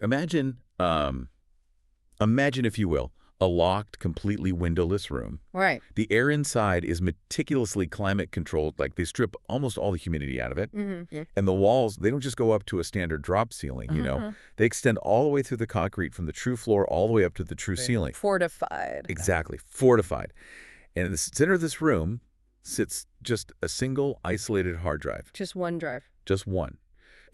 Imagine, imagine, if you will, a locked, completely windowless room. Right. The air inside is meticulously climate controlled, like they strip almost all the humidity out of it. Mm-hmm. And the walls, they don't just go up to a standard drop ceiling. They extend all the way through the concrete from the true floor all the way up to the true ceiling. Fortified. Exactly, fortified. And in the center of this room sits just a single isolated hard drive. Just one drive. Just one.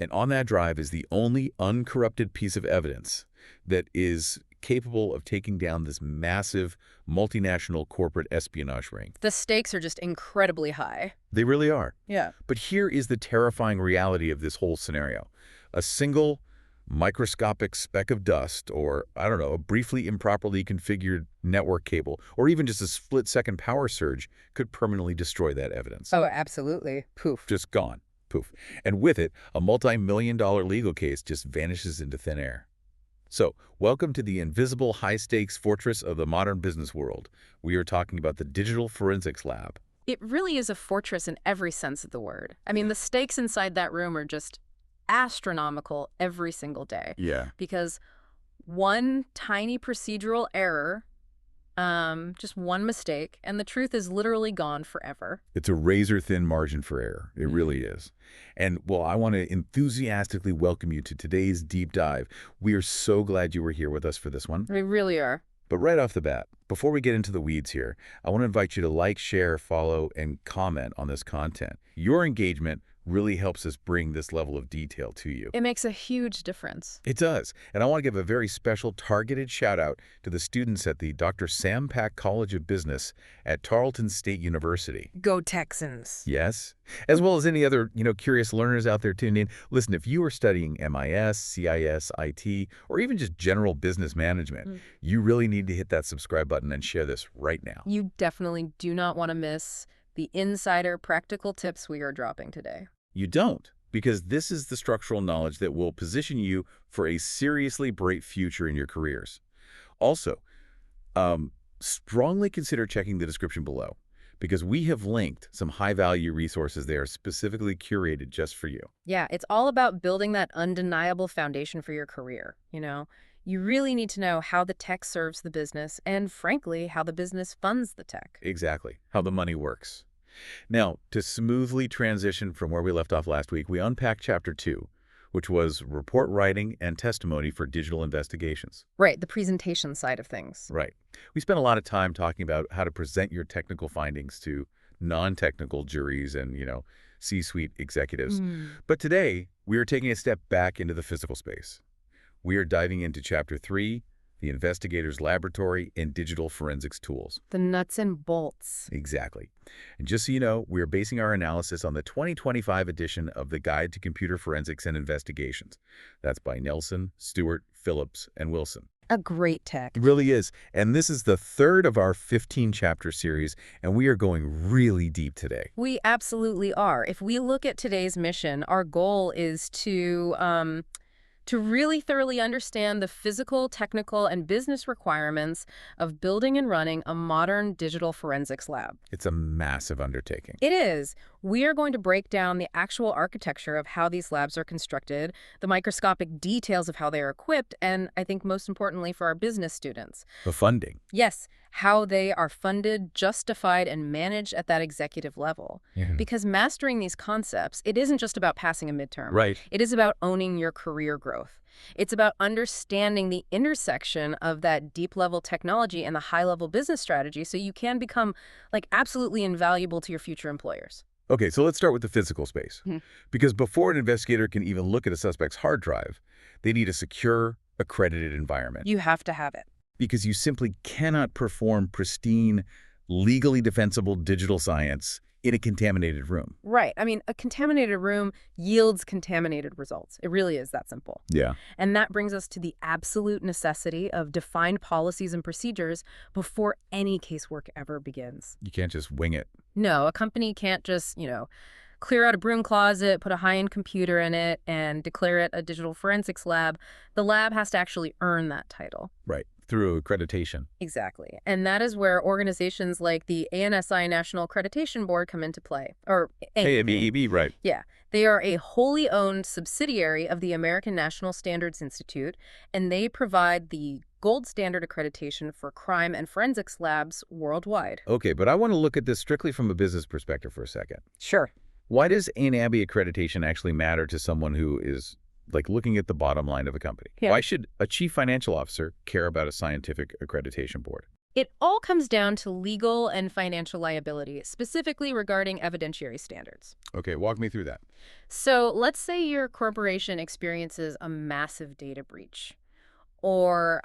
And on that drive is the only uncorrupted piece of evidence that is capable of taking down this massive multinational corporate espionage ring. The stakes are just incredibly high. They really are. Yeah. But here is the terrifying reality of this whole scenario. A single microscopic speck of dust, or, I don't know, a briefly improperly configured network cable, or even just a split-second power surge could permanently destroy that evidence. Oh, absolutely. Poof. Just gone. Poof. And with it, a multi-million-dollar legal case just vanishes into thin air. So, welcome to the invisible high-stakes fortress of the modern business world. We are talking about the Digital Forensics Lab. It really is a fortress in every sense of the word. I mean, the stakes inside that room are just astronomical every single day. Yeah. Because one tiny procedural error, just one mistake, and the truth is literally gone forever. It's a razor-thin margin for error. It really is. And, well, I want to enthusiastically welcome you to today's deep dive. We are so glad you were here with us for this one. We really are. But right off the bat, before we get into the weeds here, I want to invite you to like, share, follow, and comment on this content. Your engagement really helps us bring this level of detail to you. It makes a huge difference. It does. And I want to give a very special targeted shout out to the students at the Dr. Sam Pack College of Business at Tarleton State University. Go Texans. Yes. As well as any other, curious learners out there tuned in. Listen, if you are studying MIS, CIS, IT, or even just general business management, you really need to hit that subscribe button and share this right now. You definitely do not want to miss the insider practical tips we are dropping today. You don't, because this is the structural knowledge that will position you for a seriously bright future in your careers. Also, strongly consider checking the description below, because we have linked some high-value resources there specifically curated just for you. Yeah, it's all about building that undeniable foundation for your career, You really need to know how the tech serves the business and, frankly, how the business funds the tech. Exactly, how the money works. Now, to smoothly transition from where we left off last week, we unpacked Chapter 2, which was report writing and testimony for digital investigations. Right, the presentation side of things. Right. We spent a lot of time talking about how to present your technical findings to non-technical juries and, C-suite executives. But today, we are taking a step back into the physical space. We are diving into Chapter 3, the investigator's laboratory and digital forensics tools. The nuts and bolts. Exactly. And just so you know, we are basing our analysis on the 2025 edition of the Guide to Computer Forensics and Investigations. That's by Nelson, Stewart, Phillips, and Wilson. A great text. It really is. And this is the third of our 15-chapter series, and we are going really deep today. We absolutely are. If we look at today's mission, our goal is to really thoroughly understand the physical, technical, and business requirements of building and running a modern digital forensics lab. It's a massive undertaking. It is. We are going to break down the actual architecture of how these labs are constructed, the microscopic details of how they are equipped, and I think most importantly for our business students, The funding. yes, how they are funded, justified, and managed at that executive level. Yeah. Because mastering these concepts, it isn't just about passing a midterm. Right. It is about owning your career growth. It's about understanding the intersection of that deep-level technology and the high-level business strategy so you can become, absolutely invaluable to your future employers. Okay, so let's start with the physical space. Because before an investigator can even look at a suspect's hard drive, they need a secure, accredited environment. You have to have it. Because you simply cannot perform pristine, legally defensible digital science in a contaminated room. Right. I mean, a contaminated room yields contaminated results. It really is that simple. Yeah. And that brings us to the absolute necessity of defined policies and procedures before any casework ever begins. You can't just wing it. No, a company can't just, clear out a broom closet, put a high-end computer in it, and declare it a digital forensics lab. The lab has to actually earn that title. Right. through accreditation. Exactly. And that is where organizations like the ANSI National Accreditation Board come into play. Or ANAB, right. Yeah. They are a wholly owned subsidiary of the American National Standards Institute, and they provide the gold standard accreditation for crime and forensics labs worldwide. Okay, but I want to look at this strictly from a business perspective for a second. Sure. Why does ANAB accreditation actually matter to someone who is like looking at the bottom line of a company? Yeah. Why should a chief financial officer care about a scientific accreditation board? It all comes down to legal and financial liability, specifically regarding evidentiary standards. Okay, walk me through that. So let's say your corporation experiences a massive data breach, or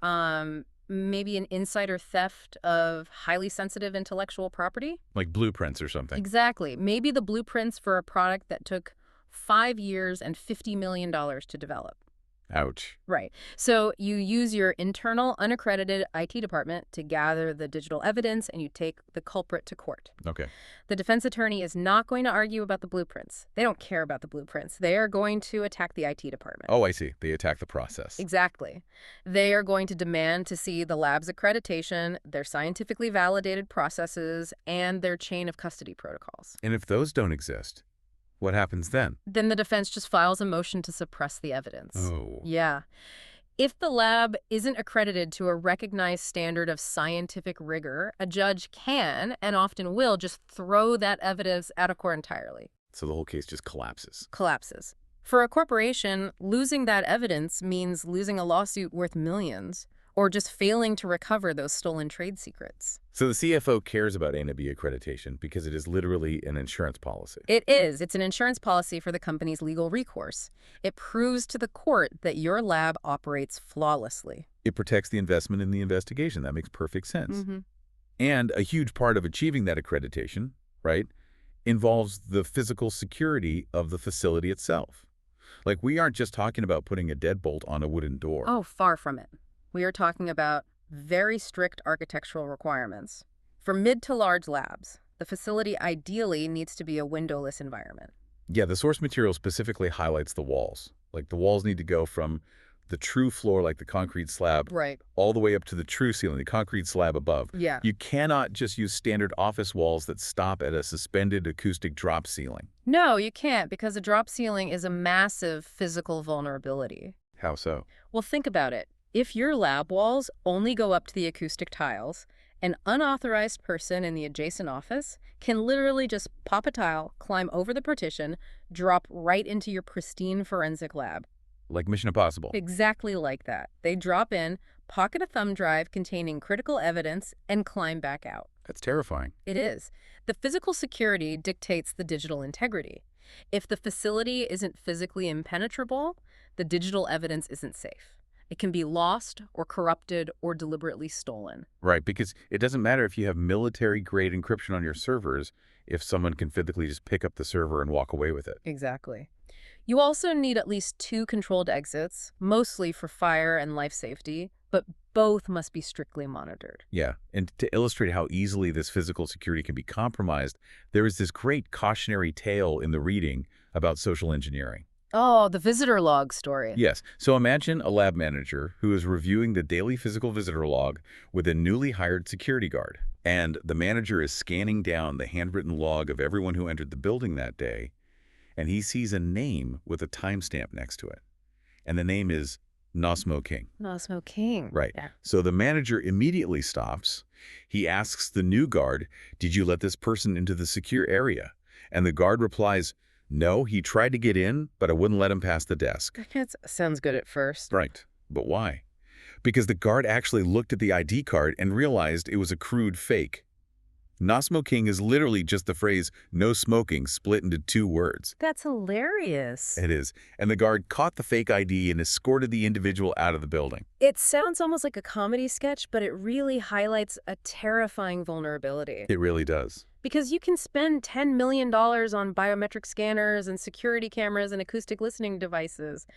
maybe an insider theft of highly sensitive intellectual property. Like blueprints or something. Exactly. Maybe the blueprints for a product that took 5 years and $50 million to develop. Ouch. Right. So you use your internal unaccredited IT department to gather the digital evidence, and you take the culprit to court. Okay. The defense attorney is not going to argue about the blueprints. They don't care about the blueprints. They are going to attack the IT department. Oh, I see. They attack the process. Exactly. They are going to demand to see the lab's accreditation, their scientifically validated processes, and their chain of custody protocols. And if those don't exist, what happens then? Then the defense just files a motion to suppress the evidence. Oh. Yeah. If the lab isn't accredited to a recognized standard of scientific rigor, a judge can, and often will, just throw that evidence out of court entirely. So the whole case just collapses. Collapses. For a corporation, losing that evidence means losing a lawsuit worth millions, or just failing to recover those stolen trade secrets. So the CFO cares about ANAB accreditation because it is literally an insurance policy. It is. It's an insurance policy for the company's legal recourse. It proves to the court that your lab operates flawlessly. It protects the investment in the investigation. That makes perfect sense. Mm-hmm. And a huge part of achieving that accreditation, right, involves the physical security of the facility itself. Like, we aren't just talking about putting a deadbolt on a wooden door. Oh, far from it. We are talking about very strict architectural requirements. For mid to large labs, the facility ideally needs to be a windowless environment. Yeah, the source material specifically highlights the walls. Like, the walls need to go from the true floor, like the concrete slab, Right. all the way up to the true ceiling, the concrete slab above. Yeah. You cannot just use standard office walls that stop at a suspended acoustic drop ceiling. No, you can't, because a drop ceiling is a massive physical vulnerability. How so? Well, think about it. If your lab walls only go up to the acoustic tiles, an unauthorized person in the adjacent office can literally just pop a tile, climb over the partition, drop right into your pristine forensic lab. Like Mission Impossible. Exactly like that. They drop in, pocket a thumb drive containing critical evidence, and climb back out. That's terrifying. It is. The physical security dictates the digital integrity. If the facility isn't physically impenetrable, the digital evidence isn't safe. It can be lost or corrupted or deliberately stolen. Right, because it doesn't matter if you have military-grade encryption on your servers if someone can physically just pick up the server and walk away with it. Exactly. You also need at least 2 controlled exits, mostly for fire and life safety, but both must be strictly monitored. Yeah, and to illustrate how easily this physical security can be compromised, there is this great cautionary tale in the reading about social engineering. Oh, the visitor log story. Yes, so imagine a lab manager who is reviewing the daily physical visitor log with a newly hired security guard. And the manager is scanning down the handwritten log of everyone who entered the building that day, and he sees a name with a timestamp next to it. And the name is Nosmo King. Nosmo King. Right. Yeah. So the manager immediately stops. He asks the new guard, "Did you let this person into the secure area?" And the guard replies, "No, he tried to get in, but I wouldn't let him pass the desk." That sounds good at first. Right. But why? Because the guard actually looked at the ID card and realized it was a crude fake. Nosmo King is literally just the phrase "no smoking" split into 2 words. That's hilarious. It is. And the guard caught the fake ID and escorted the individual out of the building. It sounds almost like a comedy sketch, but it really highlights a terrifying vulnerability. It really does. Because you can spend $10 million on biometric scanners and security cameras and acoustic listening devices,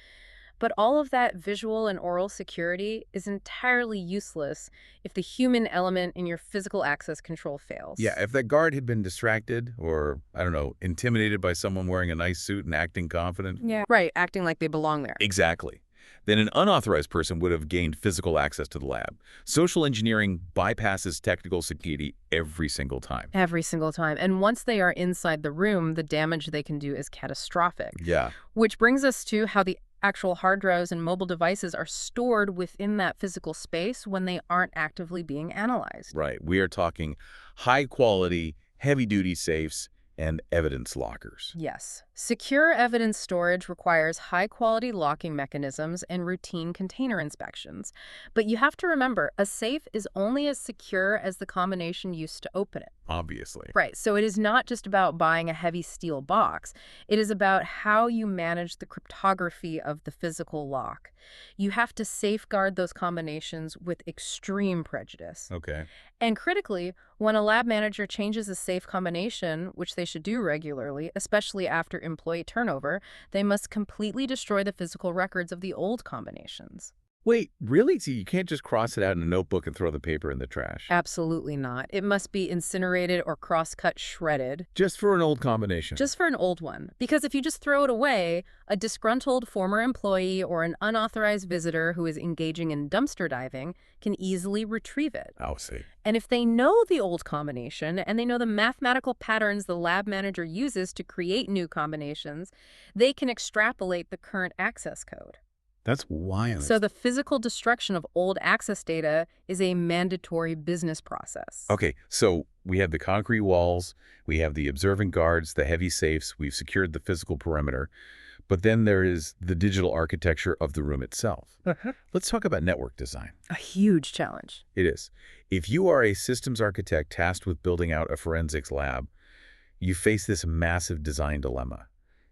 but all of that visual and oral security is entirely useless if the human element in your physical access control fails. Yeah, if that guard had been distracted or, I don't know, intimidated by someone wearing a nice suit and acting confident. Yeah. Right, acting like they belong there. Exactly. then an unauthorized person would have gained physical access to the lab. Social engineering bypasses technical security every single time. Every single time. And once they are inside the room, the damage they can do is catastrophic. Yeah. Which brings us to how the actual hard drives and mobile devices are stored within that physical space when they aren't actively being analyzed. Right. We are talking high-quality, heavy-duty safes and evidence lockers. Yes. Secure evidence storage requires high-quality locking mechanisms and routine container inspections. But you have to remember, a safe is only as secure as the combination used to open it. Obviously. Right. So it is not just about buying a heavy steel box. It is about how you manage the cryptography of the physical lock. You have to safeguard those combinations with extreme prejudice. Okay. And critically, when a lab manager changes a safe combination, which they should do regularly, especially after employee turnover, they must completely destroy the physical records of the old combinations. Wait, really? So you can't just cross it out in a notebook and throw the paper in the trash? Absolutely not. It must be incinerated or cross-cut shredded. Just for an old combination? Just for an old one. Because if you just throw it away, a disgruntled former employee or an unauthorized visitor who is engaging in dumpster diving can easily retrieve it. I'll see. And if they know the old combination and they know the mathematical patterns the lab manager uses to create new combinations, they can extrapolate the current access code. That's wild. So the physical destruction of old access data is a mandatory business process. Okay, so we have the concrete walls, we have the observant guards, the heavy safes, we've secured the physical perimeter, but then there is the digital architecture of the room itself. Let's talk about network design. A huge challenge. It is. If you are a systems architect tasked with building out a forensics lab, you face this massive design dilemma.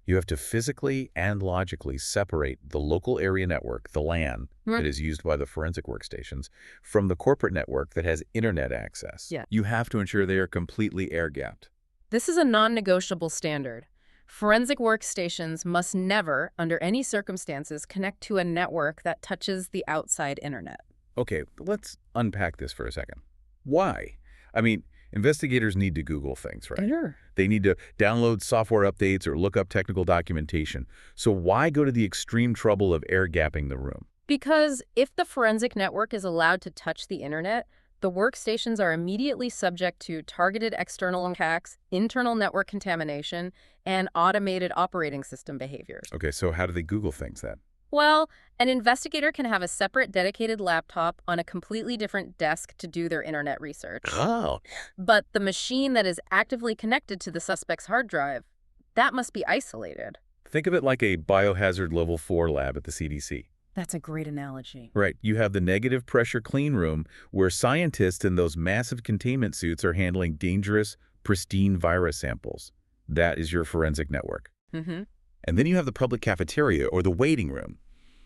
You have to physically and logically separate the local area network, the LAN, that is used by the forensic workstations, from the corporate network that has internet access. Yeah. You have to ensure they are completely air-gapped. This is a non-negotiable standard. Forensic workstations must never, under any circumstances, connect to a network that touches the outside internet. Okay, let's unpack this for a second. Why? I mean, investigators need to Google things, right? Sure. They need to download software updates or look up technical documentation. So why go to the extreme trouble of air-gapping the room? Because if the forensic network is allowed to touch the internet, the workstations are immediately subject to targeted external attacks, internal network contamination, and automated operating system behaviors. Okay, so how do they Google things then? Well, an investigator can have a separate dedicated laptop on a completely different desk to do their internet research. Oh. But the machine that is actively connected to the suspect's hard drive, that must be isolated. Think of it like a biohazard level 4 lab at the CDC. That's a great analogy. Right. You have the negative pressure clean room where scientists in those massive containment suits are handling dangerous, pristine virus samples. That is your forensic network. Mm-hmm. And then you have the public cafeteria or the waiting room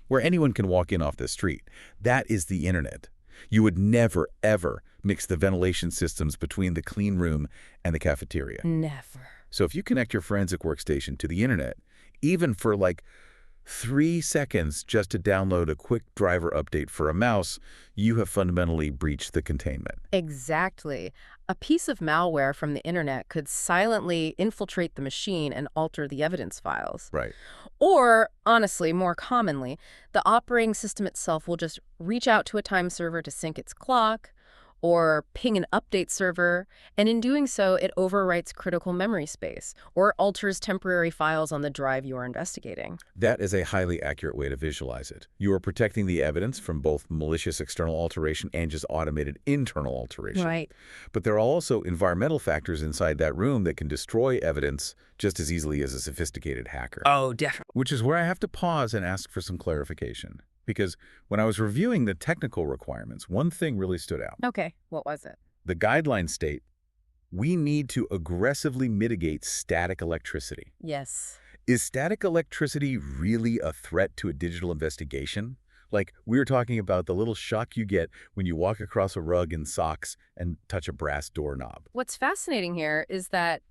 where anyone can walk in off the street. That is the internet. You would never, ever mix the ventilation systems between the clean room and the cafeteria. Never. So if you connect your forensic workstation to the internet, even for like 3 seconds just to download a quick driver update for a mouse, you have fundamentally breached the containment. Exactly. A piece of malware from the internet could silently infiltrate the machine and alter the evidence files. Right. Or, honestly, more commonly, the operating system itself will just reach out to a time server to sync its clock, or ping an update server, and in doing so, it overwrites critical memory space or alters temporary files on the drive you are investigating. That is a highly accurate way to visualize it. You are protecting the evidence from both malicious external alteration and just automated internal alteration. Right. But there are also environmental factors inside that room that can destroy evidence just as easily as a sophisticated hacker. Oh, definitely. Which is where I have to pause and ask for some clarification. Because when I was reviewing the technical requirements, one thing really stood out. Okay, what was it? The guidelines state, we need to aggressively mitigate static electricity. Yes. Is static electricity really a threat to a digital investigation? Like, we were talking about the little shock you get when you walk across a rug in socks and touch a brass doorknob. What's fascinating here is that,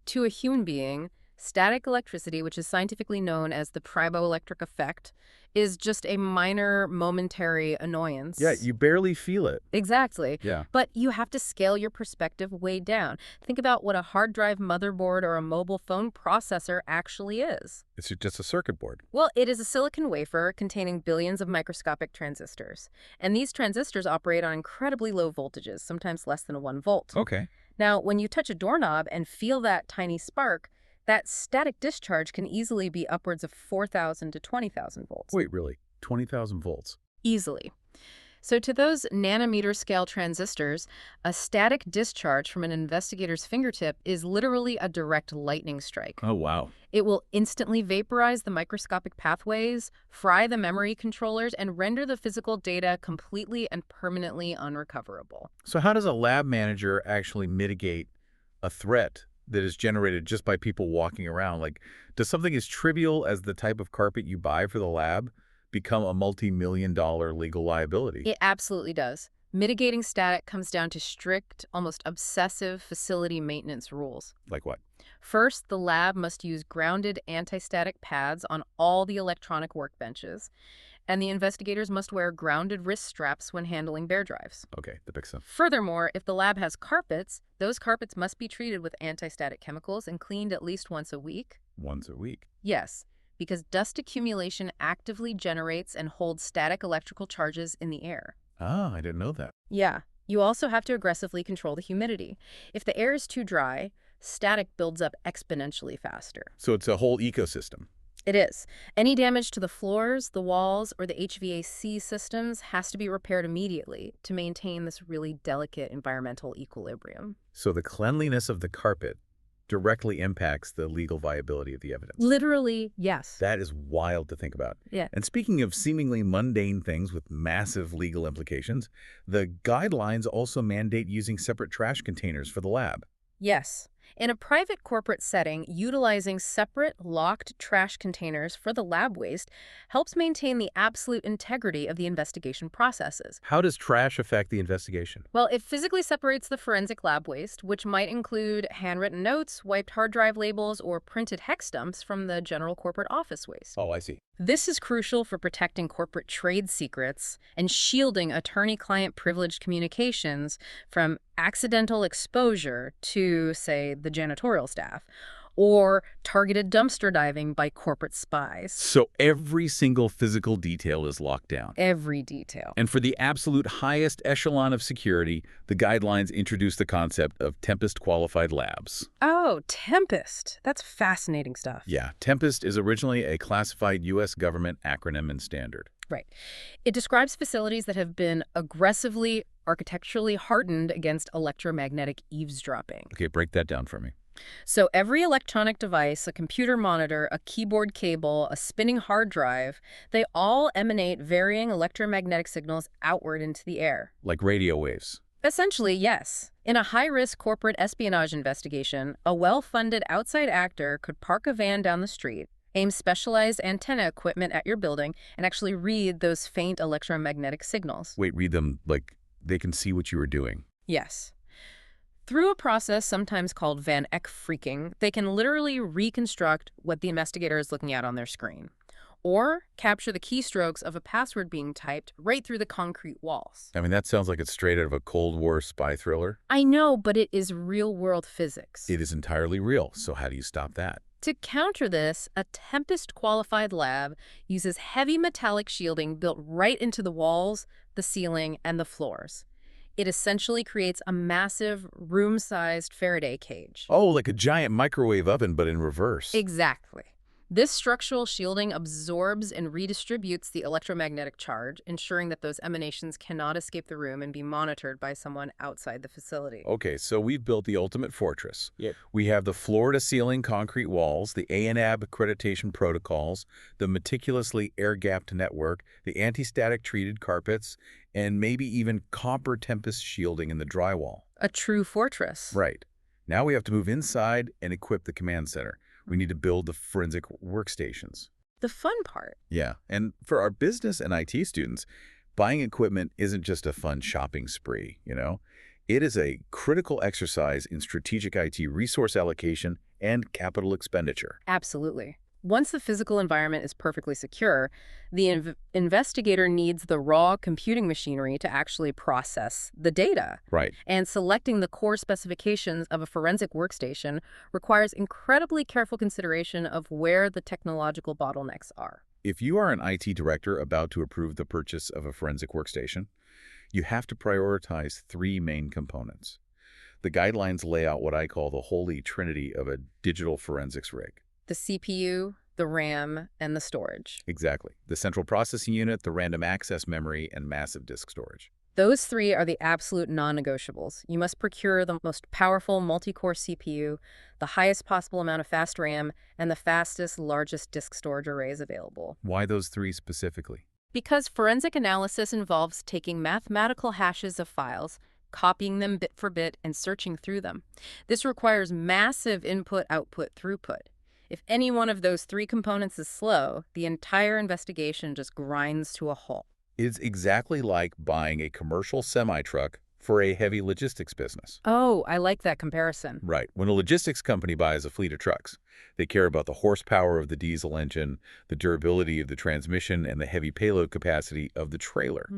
to a human being, Static electricity, which is scientifically known as the triboelectric effect, is just a minor momentary Yeah, annoyance. you barely feel it. Exactly. Yeah. But you have to scale your perspective way down. Think about what a hard drive motherboard or a mobile phone processor actually is. It's just a circuit board. Well, it is a silicon wafer containing billions of microscopic transistors. And these transistors operate on incredibly low voltages, sometimes less than 1 volt. Okay. Now, when you touch a doorknob and feel that tiny spark, that static discharge can easily be upwards of 4,000 to 20,000 volts. Wait, really? 20,000 volts? Easily. So to those nanometer scale transistors, a static discharge from an investigator's fingertip is literally a direct lightning strike. Oh, wow. It will instantly vaporize the microscopic pathways, fry the memory controllers, and render the physical data completely and permanently unrecoverable. So how does a lab manager actually mitigate a threat that is generated just by people walking around? Like, does something as trivial as the type of carpet you buy for the lab become a multi-million-dollar legal liability? It absolutely does. Mitigating static comes down to strict, almost obsessive facility maintenance rules. Like what? First, the lab must use grounded anti-static pads on all the electronic workbenches, and the investigators must wear grounded wrist straps when handling bare drives. Okay, that makes sense. Furthermore, if the lab has carpets, those carpets must be treated with anti-static chemicals and cleaned at least once a week. Once a week. Yes, because dust accumulation actively generates and holds static electrical charges in the air. Ah, I didn't know that. Yeah, you also have to aggressively control the humidity. If the air is too dry, static builds up exponentially faster. So it's a whole ecosystem. It is. Any damage to the floors, the walls, or the HVAC systems has to be repaired immediately to maintain this really delicate environmental equilibrium. So the cleanliness of the carpet directly impacts the legal viability of the evidence. Literally, yes. That is wild to think about. Yeah. And speaking of seemingly mundane things with massive legal implications, the guidelines also mandate using separate trash containers for the lab. Yes. In a private corporate setting, utilizing separate, locked trash containers for the lab waste helps maintain the absolute integrity of the investigation processes. How does trash affect the investigation? Well, it physically separates the forensic lab waste, which might include handwritten notes, wiped hard drive labels, or printed hex dumps from the general corporate office waste. Oh, I see. This is crucial for protecting corporate trade secrets and shielding attorney-client privileged communications from accidental exposure to, say, the janitorial staff, or targeted dumpster diving by corporate spies. So every single physical detail is locked down. Every detail. And for the absolute highest echelon of security, the guidelines introduce the concept of TEMPEST-Qualified labs. Oh, Tempest. That's fascinating stuff. Yeah, TEMPEST is originally a classified U.S. government acronym and standard. Right. It describes facilities that have been aggressively architecturally hardened against electromagnetic eavesdropping. Okay, break that down for me. So every electronic device, a computer monitor, a keyboard cable, a spinning hard drive, they all emanate varying electromagnetic signals outward into the air. Like radio waves. Essentially, yes. In a high-risk corporate espionage investigation, a well-funded outside actor could park a van down the street, aim specialized antenna equipment at your building, and actually read those faint electromagnetic signals. Wait, read them like they can see what you were doing. Yes. Through a process sometimes called Van Eck freaking, they can literally reconstruct what the investigator is looking at on their screen, or capture the keystrokes of a password being typed right through the concrete walls. I mean, that sounds like it's straight out of a Cold War spy thriller. I know, but it is real-world physics. It is entirely real, so how do you stop that? To counter this, a Tempest-Qualified lab uses heavy metallic shielding built right into the walls, the ceiling, and the floors. It essentially creates a massive, room-sized Faraday cage. Oh, like a giant microwave oven, but in reverse. Exactly. This structural shielding absorbs and redistributes the electromagnetic charge, ensuring that those emanations cannot escape the room and be monitored by someone outside the facility. Okay, so we've built the ultimate fortress. Yep. We have the floor-to-ceiling concrete walls, the ANAB accreditation protocols, the meticulously air-gapped network, the anti-static treated carpets, and maybe even copper tempest shielding in the drywall. A true fortress. Right. Now we have to move inside and equip the command center. We need to build the forensic workstations. The fun part. Yeah, and for our business and IT students, buying equipment isn't just a fun shopping spree, you know? It is a critical exercise in strategic IT resource allocation and capital expenditure. Absolutely. Once the physical environment is perfectly secure, the investigator needs the raw computing machinery to actually process the data. Right. And selecting the core specifications of a forensic workstation requires incredibly careful consideration of where the technological bottlenecks are. If you are an IT director about to approve the purchase of a forensic workstation, you have to prioritize three main components. The guidelines lay out what I call the holy trinity of a digital forensics rig. The CPU, the RAM, and the storage. Exactly. The central processing unit, the random access memory, and massive disk storage. Those three are the absolute non-negotiables. You must procure the most powerful multi-core CPU, the highest possible amount of fast RAM, and the fastest, largest disk storage arrays available. Why those three specifically? Because forensic analysis involves taking mathematical hashes of files, copying them bit for bit, and searching through them. This requires massive input-output throughput. If any one of those three components is slow, the entire investigation just grinds to a halt. It's exactly like buying a commercial semi-truck for a heavy logistics business. Oh, I like that comparison. Right. When a logistics company buys a fleet of trucks, they care about the horsepower of the diesel engine, the durability of the transmission, and the heavy payload capacity of the trailer.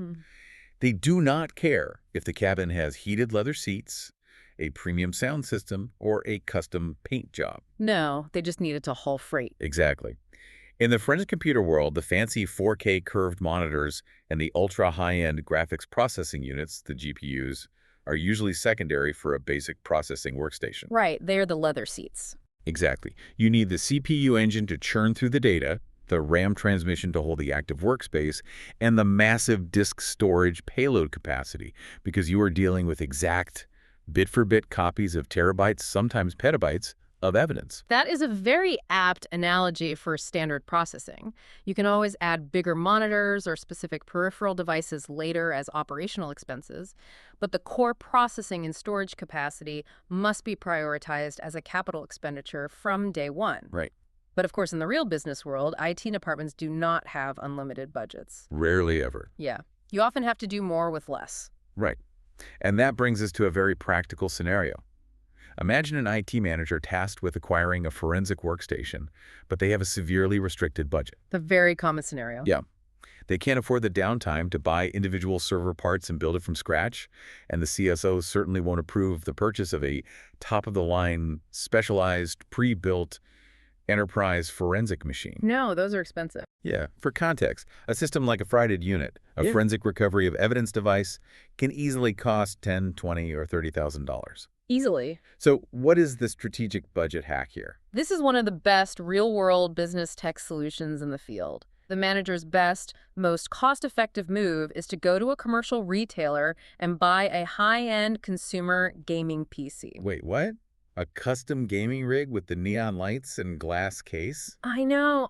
They do not care if the cabin has heated leather seats, a premium sound system, or a custom paint job. No, they just need it to haul freight. Exactly. In the forensic computer world, the fancy 4K curved monitors and the ultra-high-end graphics processing units, the GPUs, are usually secondary for a basic processing workstation. Right, they're the leather seats. Exactly. You need the CPU engine to churn through the data, the RAM transmission to hold the active workspace, and the massive disk storage payload capacity, because you are dealing with exact bit-for-bit copies of terabytes, sometimes petabytes, of evidence. That is a very apt analogy for standard processing. You can always add bigger monitors or specific peripheral devices later as operational expenses, but the core processing and storage capacity must be prioritized as a capital expenditure from day one. Right. But of course, in the real business world, IT departments do not have unlimited budgets. Rarely ever. Yeah. You often have to do more with less. Right. And that brings us to a very practical scenario. Imagine an IT manager tasked with acquiring a forensic workstation, but they have a severely restricted budget. The very common scenario. Yeah. They can't afford the downtime to buy individual server parts and build it from scratch, and the CSO certainly won't approve the purchase of a top-of-the-line, specialized, pre-built enterprise forensic machine. No, those are expensive. Yeah, for context, a system like a Friday unit, a forensic recovery of evidence device, can easily cost $10,000, $20,000, or $30,000. Easily. So what is the strategic budget hack here? This is one of the best real-world business tech solutions in the field. The manager's best, most cost-effective move is to go to a commercial retailer and buy a high-end consumer gaming PC. Wait, what? A custom gaming rig with the neon lights and glass case? I know.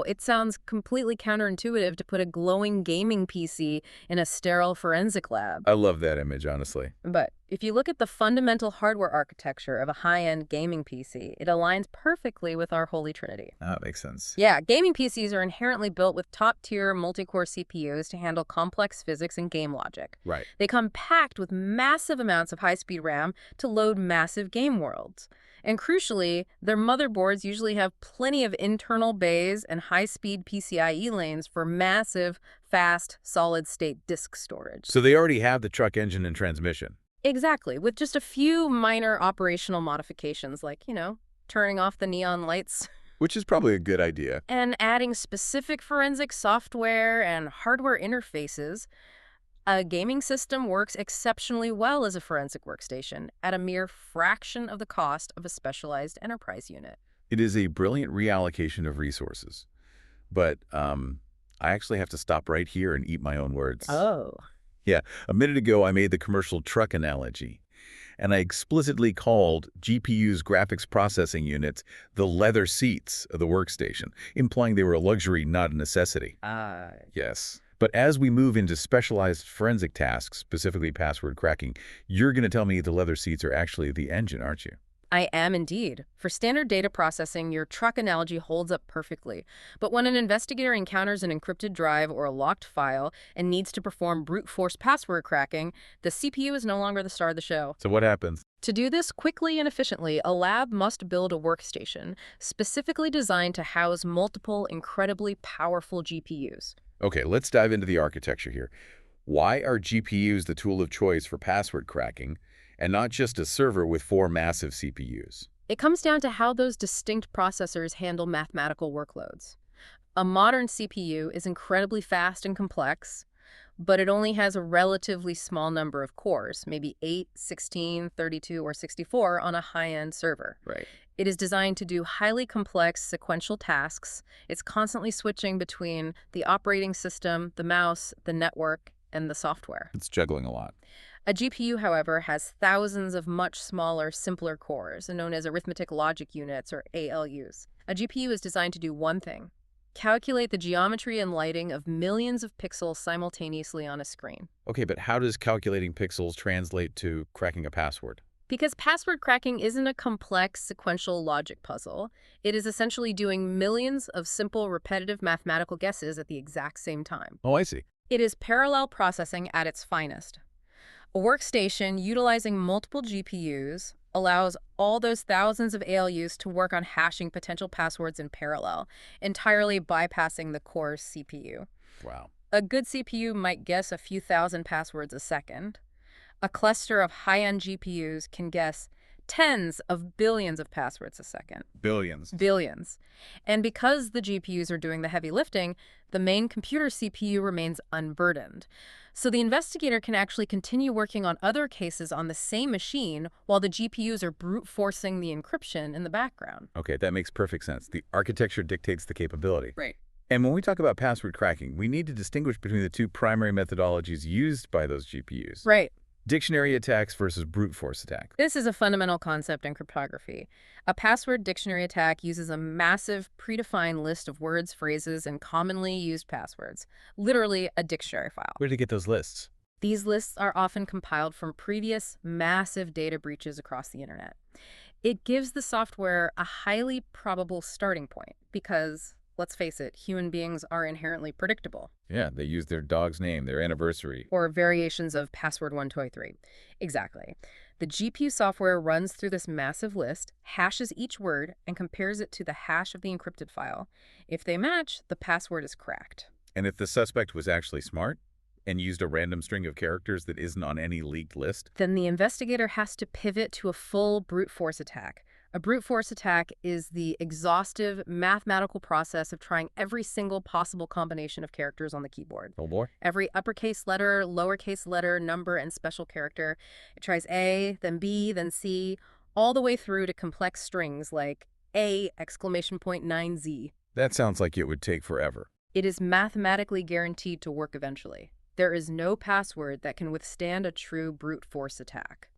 It sounds completely counterintuitive to put a glowing gaming PC in a sterile forensic lab. I love that image, honestly. But if you look at the fundamental hardware architecture of a high-end gaming PC, it aligns perfectly with our holy trinity. That makes sense. Yeah, gaming PCs are inherently built with top-tier multi-core CPUs to handle complex physics and game logic. Right. They come packed with massive amounts of high-speed RAM to load massive game worlds. And crucially, their motherboards usually have plenty of internal bays and high-speed PCIe lanes for massive, fast, solid-state disk storage. So they already have the truck engine and transmission. Exactly, with just a few minor operational modifications like, turning off the neon lights. Which is probably a good idea. And adding specific forensic software and hardware interfaces, a gaming system works exceptionally well as a forensic workstation at a mere fraction of the cost of a specialized enterprise unit. It is a brilliant reallocation of resources. But I actually have to stop right here and eat my own words. Oh. Yeah, a minute ago I made the commercial truck analogy, and I explicitly called GPU's graphics processing units the leather seats of the workstation, implying they were a luxury, not a necessity. Yes. But as we move into specialized forensic tasks, specifically password cracking, you're going to tell me the leather seats are actually the engine, aren't you? I am indeed. For standard data processing, your truck analogy holds up perfectly. But when an investigator encounters an encrypted drive or a locked file and needs to perform brute force password cracking, the CPU is no longer the star of the show. So what happens? To do this quickly and efficiently, a lab must build a workstation specifically designed to house multiple incredibly powerful GPUs. Okay, let's dive into the architecture here. Why are GPUs the tool of choice for password cracking and not just a server with 4 massive CPUs? It comes down to how those distinct processors handle mathematical workloads. A modern CPU is incredibly fast and complex, but it only has a relatively small number of cores, maybe 8, 16, 32, or 64 on a high-end server. Right. It is designed to do highly complex sequential tasks. It's constantly switching between the operating system, the mouse, the network, and the software. It's juggling a lot. A GPU, however, has thousands of much smaller, simpler cores, known as arithmetic logic units, or ALUs. A GPU is designed to do one thing: calculate the geometry and lighting of millions of pixels simultaneously on a screen. Okay, but how does calculating pixels translate to cracking a password? Because password cracking isn't a complex sequential logic puzzle, it is essentially doing millions of simple, repetitive mathematical guesses at the exact same time. Oh, I see. It is parallel processing at its finest. A workstation utilizing multiple GPUs allows all those thousands of ALUs to work on hashing potential passwords in parallel, entirely bypassing the core CPU. Wow. A good CPU might guess a few thousand passwords a second. A cluster of high-end GPUs can guess tens of billions of passwords a second. Billions. Billions. And because the GPUs are doing the heavy lifting, the main computer CPU remains unburdened. So the investigator can actually continue working on other cases on the same machine while the GPUs are brute forcing the encryption in the background. Okay, that makes perfect sense. The architecture dictates the capability. Right. And when we talk about password cracking, we need to distinguish between the two primary methodologies used by those GPUs. Right. Dictionary attacks versus brute force attack. This is a fundamental concept in cryptography. A password dictionary attack uses a massive, predefined list of words, phrases, and commonly used passwords, literally a dictionary file. Where did you get those lists? These lists are often compiled from previous massive data breaches across the internet. It gives the software a highly probable starting point because, let's face it, human beings are inherently predictable. Yeah, they use their dog's name, their anniversary. Or variations of password 123. Exactly. The GPU software runs through this massive list, hashes each word, and compares it to the hash of the encrypted file. If they match, the password is cracked. And if the suspect was actually smart and used a random string of characters that isn't on any leaked list, Then the investigator has to pivot to a full brute force attack. A brute force attack is the exhaustive mathematical process of trying every single possible combination of characters on the keyboard. oh boy. Every uppercase letter, lowercase letter, number, and special character. It tries A, then B, then C, all the way through to complex strings like A! 9Z. That sounds like it would take forever. It is mathematically guaranteed to work eventually. There is no password that can withstand a true brute force attack.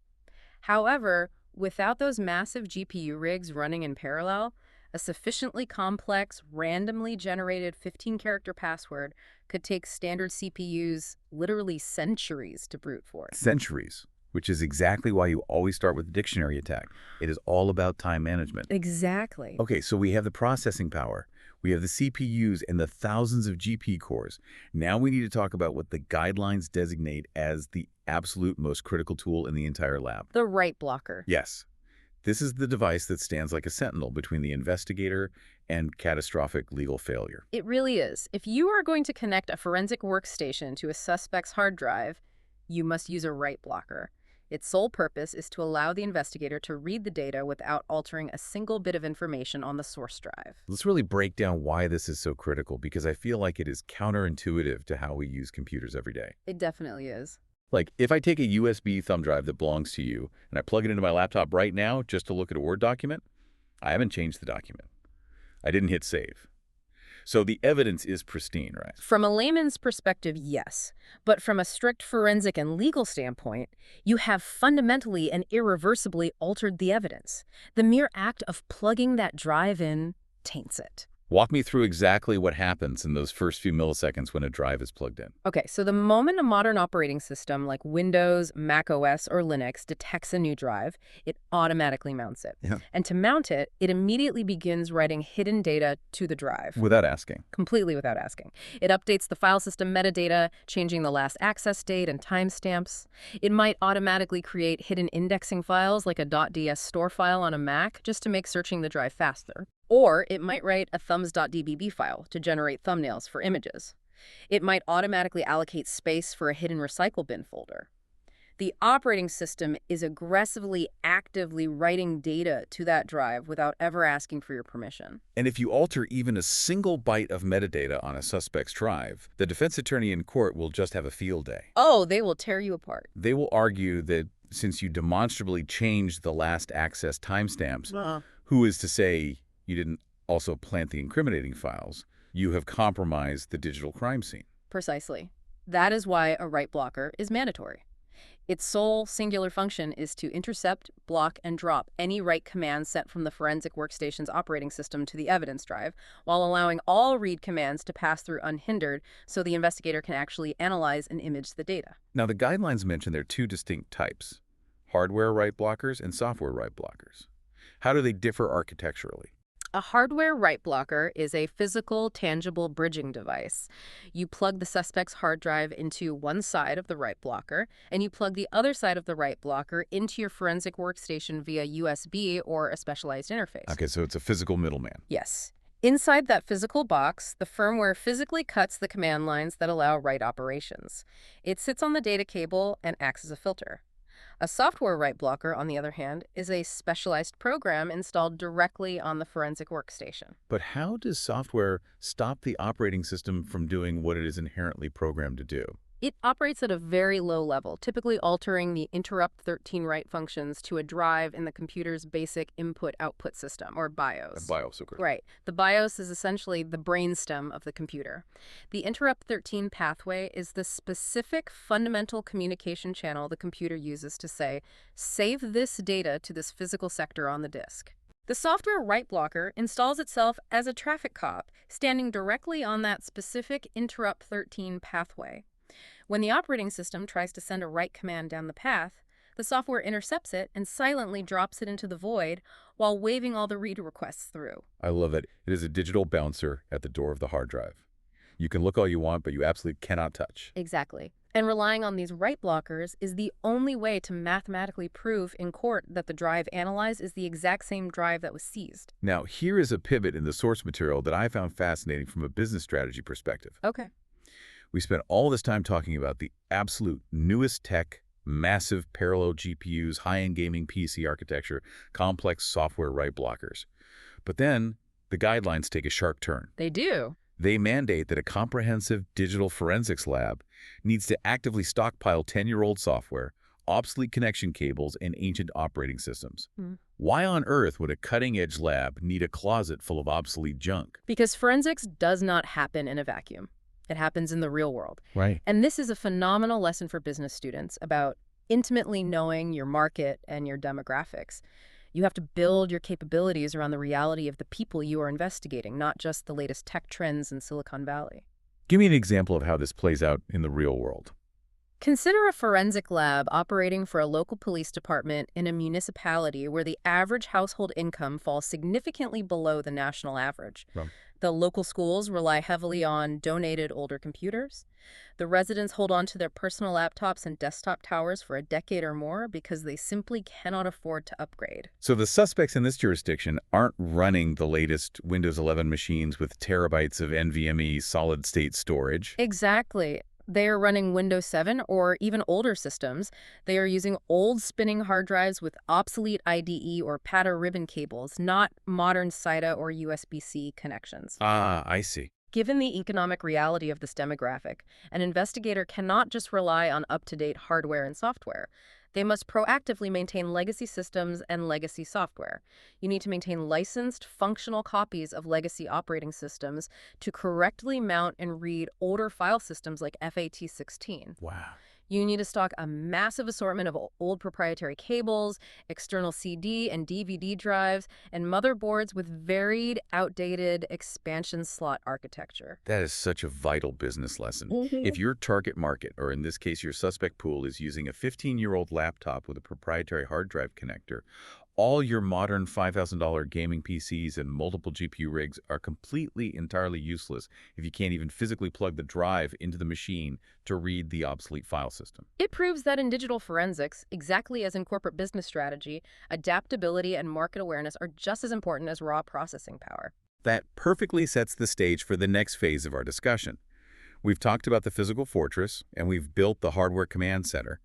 However, without those massive GPU rigs running in parallel, a sufficiently complex, randomly generated 15-character password could take standard CPUs literally centuries to brute force. Centuries, which is exactly why you always start with a dictionary attack. It is all about time management. Exactly. Okay, so we have the processing power, we have the CPUs and the thousands of GP cores. Now we need to talk about what the guidelines designate as the absolute most critical tool in the entire lab. The right blocker. Yes. This is the device that stands like a sentinel between the investigator and catastrophic legal failure. It really is. If you are going to connect a forensic workstation to a suspect's hard drive, you must use a right blocker. Its sole purpose is to allow the investigator to read the data without altering a single bit of information on the source drive. Let's really break down why this is so critical, because I feel like it is counterintuitive to how we use computers every day. It definitely is. Like, if I take a USB thumb drive that belongs to you and I plug it into my laptop right now just to look at a Word document, I haven't changed the document. I didn't hit save. So the evidence is pristine, right? From a layman's perspective, yes. But from a strict forensic and legal standpoint, you have fundamentally and irreversibly altered the evidence. The mere act of plugging that drive in taints it. Walk me through exactly what happens in those first few milliseconds when a drive is plugged in. Okay, so the moment a modern operating system like Windows, Mac OS, or Linux detects a new drive, it automatically mounts it. Yeah. And to mount it, it immediately begins writing hidden data to the drive, Without asking. completely without asking. It updates the file system metadata, changing the last access date and timestamps. It might automatically create hidden indexing files like a .ds store file on a Mac just to make searching the drive faster. Or it might write a thumbs.dbb file to generate thumbnails for images. It might automatically allocate space for a hidden recycle bin folder. The operating system is aggressively, actively writing data to that drive without ever asking for your permission. And if you alter even a single byte of metadata on a suspect's drive, the defense attorney in court will just have a field day. Oh, they will tear you apart. They will argue that since you demonstrably changed the last access timestamps, who is to say you didn't also plant the incriminating files, you have compromised the digital crime scene. Precisely. That is why a write blocker is mandatory. Its sole singular function is to intercept, block, and drop any write command sent from the forensic workstation's operating system to the evidence drive, while allowing all read commands to pass through unhindered so the investigator can actually analyze and image the data. Now, the guidelines mention there are two distinct types: hardware write blockers and software write blockers. How do they differ architecturally? A hardware write blocker is a physical, tangible bridging device. You plug the suspect's hard drive into one side of the write blocker, and you plug the other side of the write blocker into your forensic workstation via USB or a specialized interface. Okay, so it's a physical middleman. Yes. Inside that physical box, the firmware physically cuts the command lines that allow write operations. It sits on the data cable and acts as a filter. A software write blocker, on the other hand, is a specialized program installed directly on the forensic workstation. But how does software stop the operating system from doing what it is inherently programmed to do? It operates at a very low level, typically altering the interrupt 13 write functions to a drive in the computer's basic input-output system, or BIOS. BIOS, okay. Right. The BIOS is essentially the brainstem of the computer. The interrupt 13 pathway is the specific fundamental communication channel the computer uses to say, save this data to this physical sector on the disk. The software write blocker installs itself as a traffic cop, standing directly on that specific interrupt 13 pathway. When the operating system tries to send a write command down the path, the software intercepts it and silently drops it into the void while waving all the read requests through. I love it. It is a digital bouncer at the door of the hard drive. You can look all you want, but you absolutely cannot touch. Exactly. And relying on these write blockers is the only way to mathematically prove in court that the drive analyzed is the exact same drive that was seized. Now, here is a pivot in the source material that I found fascinating from a business strategy perspective. Okay. We spent all this time talking about the absolute newest tech, massive parallel GPUs, high-end gaming PC architecture, complex software write blockers. But then the guidelines take a sharp turn. They do. They mandate that a comprehensive digital forensics lab needs to actively stockpile 10-year-old software, obsolete connection cables, and ancient operating systems. Why on earth would a cutting-edge lab need a closet full of obsolete junk? Because forensics does not happen in a vacuum. It happens in the real world. Right. And this is a phenomenal lesson for business students about intimately knowing your market and your demographics. You have to build your capabilities around the reality of the people you are investigating, not just the latest tech trends in Silicon Valley. Give me an example of how this plays out in the real world. Consider a forensic lab operating for a local police department in a municipality where the average household income falls significantly below the national average. Right. The local schools rely heavily on donated older computers. The residents hold on to their personal laptops and desktop towers for a decade or more because they simply cannot afford to upgrade. So the suspects in this jurisdiction aren't running the latest Windows 11 machines with terabytes of NVMe solid-state storage. Exactly. They are running Windows 7 or even older systems. They are using old spinning hard drives with obsolete IDE or PATA ribbon cables, not modern SATA or USB-C connections. Ah, I see. Given the economic reality of this demographic, an investigator cannot just rely on up-to-date hardware and software. They must proactively maintain legacy systems and legacy software. You need to maintain licensed, functional copies of legacy operating systems to correctly mount and read older file systems like FAT16. Wow. You need to stock a massive assortment of old proprietary cables, external CD and DVD drives, and motherboards with varied, outdated expansion slot architecture. That is such a vital business lesson. If your target market, or in this case your suspect pool, is using a 15-year-old laptop with a proprietary hard drive connector, all your modern $5,000 gaming PCs and multiple GPU rigs are entirely useless if you can't even physically plug the drive into the machine to read the obsolete file system. It proves that in digital forensics, exactly as in corporate business strategy, adaptability and market awareness are just as important as raw processing power. That perfectly sets the stage for the next phase of our discussion. We've talked about the physical fortress, and we've built the hardware command center.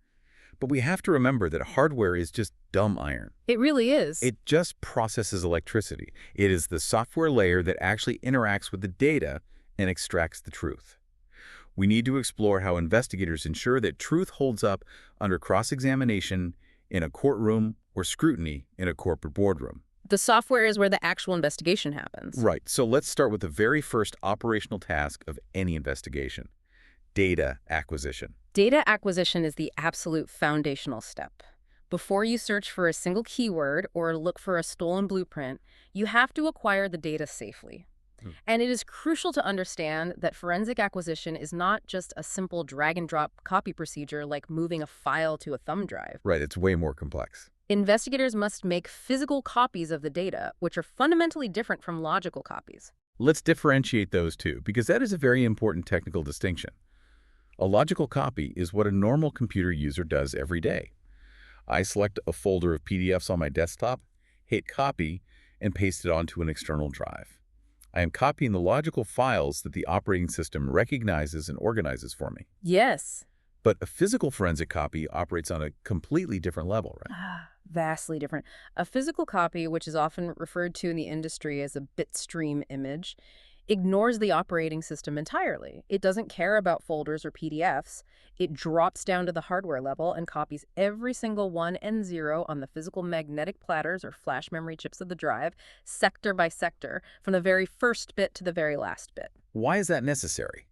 But we have to remember that hardware is just dumb iron. It really is. It just processes electricity. It is the software layer that actually interacts with the data and extracts the truth. We need to explore how investigators ensure that truth holds up under cross-examination in a courtroom or scrutiny in a corporate boardroom. The software is where the actual investigation happens. Right. So let's start with the very first operational task of any investigation: data acquisition. Data acquisition is the absolute foundational step. Before you search for a single keyword or look for a stolen blueprint, you have to acquire the data safely. And it is crucial to understand that forensic acquisition is not just a simple drag-and-drop copy procedure like moving a file to a thumb drive. Right, it's way more complex. Investigators must make physical copies of the data, which are fundamentally different from logical copies. Let's differentiate those two, because that is a very important technical distinction. A logical copy is what a normal computer user does every day. I select a folder of PDFs on my desktop, hit copy, and paste it onto an external drive. I am copying the logical files that the operating system recognizes and organizes for me. Yes. But a physical forensic copy operates on a completely different level, right? Vastly different. A physical copy, which is often referred to in the industry as a bitstream image, ignores the operating system entirely. It doesn't care about folders or PDFs. It drops down to the hardware level and copies every single 1 and 0 on the physical magnetic platters or flash memory chips of the drive, sector by sector, from the very first bit to the very last bit. Why is that necessary?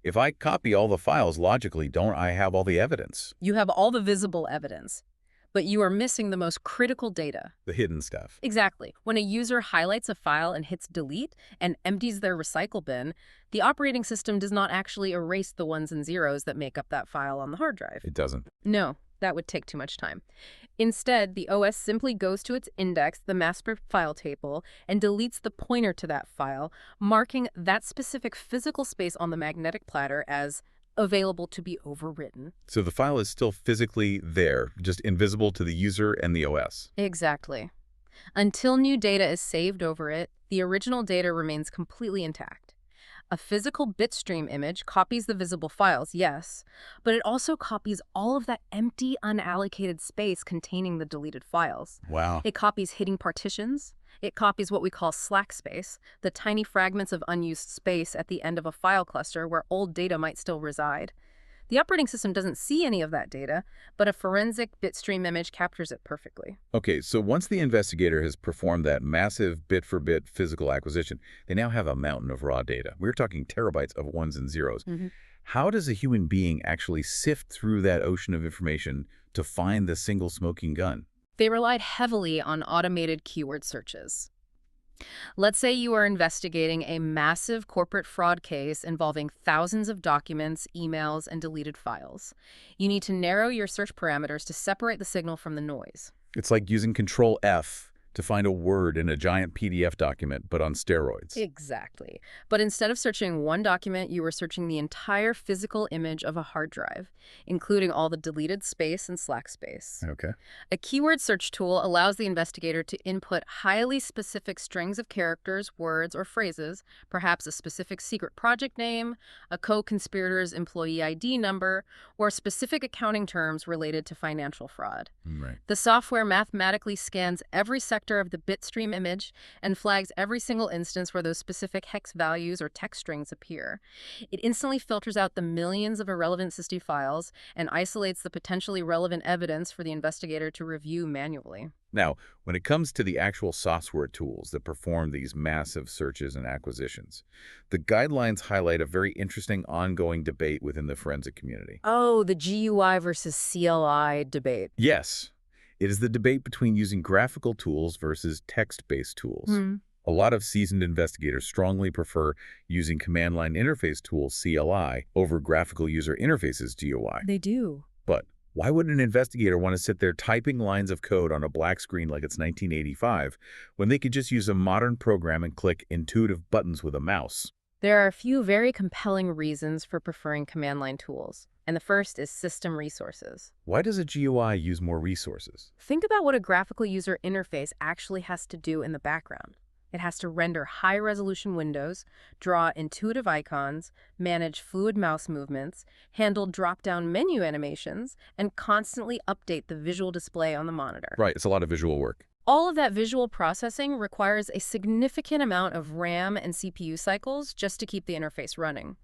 If I copy all the files logically, don't I have all the evidence? You have all the visible evidence, but you are missing the most critical data. The hidden stuff. Exactly. When a user highlights a file and hits delete and empties their recycle bin, the operating system does not actually erase the 1s and 0s that make up that file on the hard drive. It doesn't. No, that would take too much time. Instead, the OS simply goes to its index, the master file table, and deletes the pointer to that file, marking that specific physical space on the magnetic platter as available to be overwritten. So the file is still physically there, just invisible to the user and the OS. Exactly. Until new data is saved over it, the original data remains completely intact. A physical bitstream image copies the visible files, yes, but it also copies all of that empty, unallocated space containing the deleted files. Wow. It copies hidden partitions. It copies what we call slack space, the tiny fragments of unused space at the end of a file cluster where old data might still reside. The operating system doesn't see any of that data, but a forensic bitstream image captures it perfectly. Okay, so once the investigator has performed that massive bit-for-bit physical acquisition, they now have a mountain of raw data. We're talking terabytes of 1s and 0s. How does a human being actually sift through that ocean of information to find the single smoking gun? They relied heavily on automated keyword searches. Let's say you are investigating a massive corporate fraud case involving thousands of documents, emails, and deleted files. You need to narrow your search parameters to separate the signal from the noise. It's like using Control F to find a word in a giant PDF document, but on steroids. Exactly. But instead of searching one document, you were searching the entire physical image of a hard drive, including all the deleted space and slack space. Okay. A keyword search tool allows the investigator to input highly specific strings of characters, words, or phrases, perhaps a specific secret project name, a co-conspirator's employee ID number, or specific accounting terms related to financial fraud. Right. The software mathematically scans every sector vector of the bitstream image and flags every single instance where those specific hex values or text strings appear. It instantly filters out the millions of irrelevant SysD files and isolates the potentially relevant evidence for the investigator to review manually. Now, when it comes to the actual software tools that perform these massive searches and acquisitions, the guidelines highlight a very interesting ongoing debate within the forensic community. Oh, the GUI versus CLI debate. Yes, it is the debate between using graphical tools versus text-based tools. A lot of seasoned investigators strongly prefer using command line interface tools CLI over graphical user interfaces GUI. They do. But why would an investigator want to sit there typing lines of code on a black screen like it's 1985 when they could just use a modern program and click intuitive buttons with a mouse? There are a few very compelling reasons for preferring command line tools, and the first is system resources. Why does a GUI use more resources? Think about what a graphical user interface actually has to do in the background. It has to render high-resolution windows, draw intuitive icons, manage fluid mouse movements, handle drop-down menu animations, and constantly update the visual display on the monitor. Right, it's a lot of visual work. All of that visual processing requires a significant amount of RAM and CPU cycles just to keep the interface running.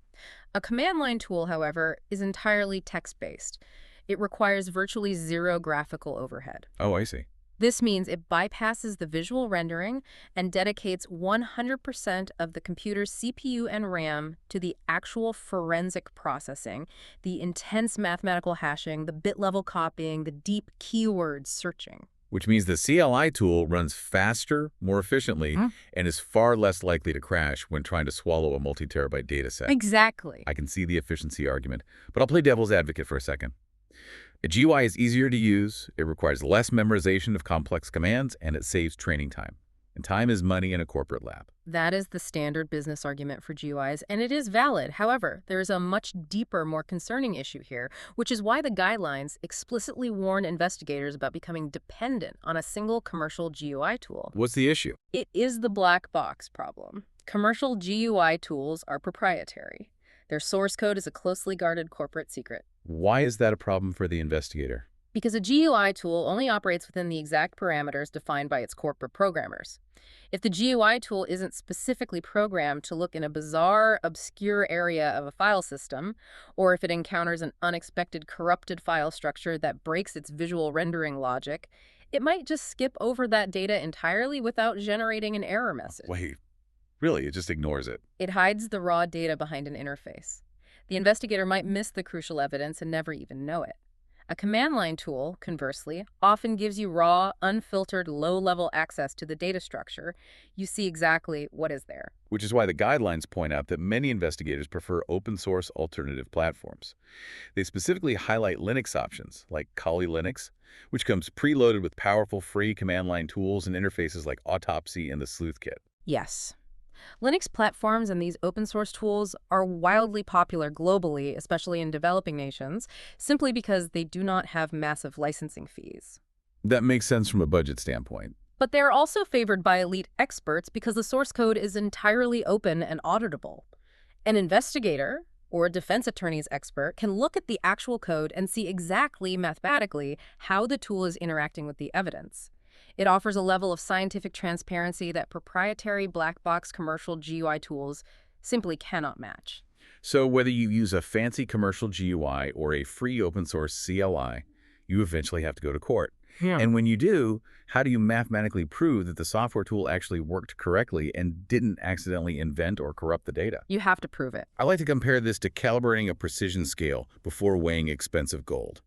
A command line tool, however, is entirely text-based. It requires virtually zero graphical overhead. Oh, I see. This means it bypasses the visual rendering and dedicates 100% of the computer's CPU and RAM to the actual forensic processing, the intense mathematical hashing, the bit-level copying, the deep keyword searching. Which means the CLI tool runs faster, more efficiently, and is far less likely to crash when trying to swallow a multi-terabyte data set. Exactly. I can see the efficiency argument, but I'll play devil's advocate for a second. A GUI is easier to use, it requires less memorization of complex commands, and it saves training time. And time is money in a corporate lab. That is the standard business argument for GUIs, and it is valid. However, there is a much deeper, more concerning issue here, which is why the guidelines explicitly warn investigators about becoming dependent on a single commercial GUI tool. What's the issue? It is the black box problem. Commercial GUI tools are proprietary. Their source code is a closely guarded corporate secret. Why is that a problem for the investigator? Because a GUI tool only operates within the exact parameters defined by its corporate programmers. If the GUI tool isn't specifically programmed to look in a bizarre, obscure area of a file system, or if it encounters an unexpected corrupted file structure that breaks its visual rendering logic, it might just skip over that data entirely without generating an error message. Wait, really? It just ignores it? It hides the raw data behind an interface. The investigator might miss the crucial evidence and never even know it. A command line tool, conversely, often gives you raw, unfiltered, low-level access to the data structure. You see exactly what is there. Which is why the guidelines point out that many investigators prefer open-source alternative platforms. They specifically highlight Linux options, like Kali Linux, which comes preloaded with powerful free command line tools and interfaces like Autopsy and the Sleuth Kit. Yes. Linux platforms and these open-source tools are wildly popular globally, especially in developing nations, simply because they do not have massive licensing fees. That makes sense from a budget standpoint. But they're also favored by elite experts because the source code is entirely open and auditable. An investigator, or a defense attorney's expert, can look at the actual code and see exactly, mathematically, how the tool is interacting with the evidence. It offers a level of scientific transparency that proprietary black box commercial GUI tools simply cannot match. So whether you use a fancy commercial GUI or a free open source CLI, you eventually have to go to court. Yeah. And when you do, how do you mathematically prove that the software tool actually worked correctly and didn't accidentally invent or corrupt the data? You have to prove it. I like to compare this to calibrating a precision scale before weighing expensive gold.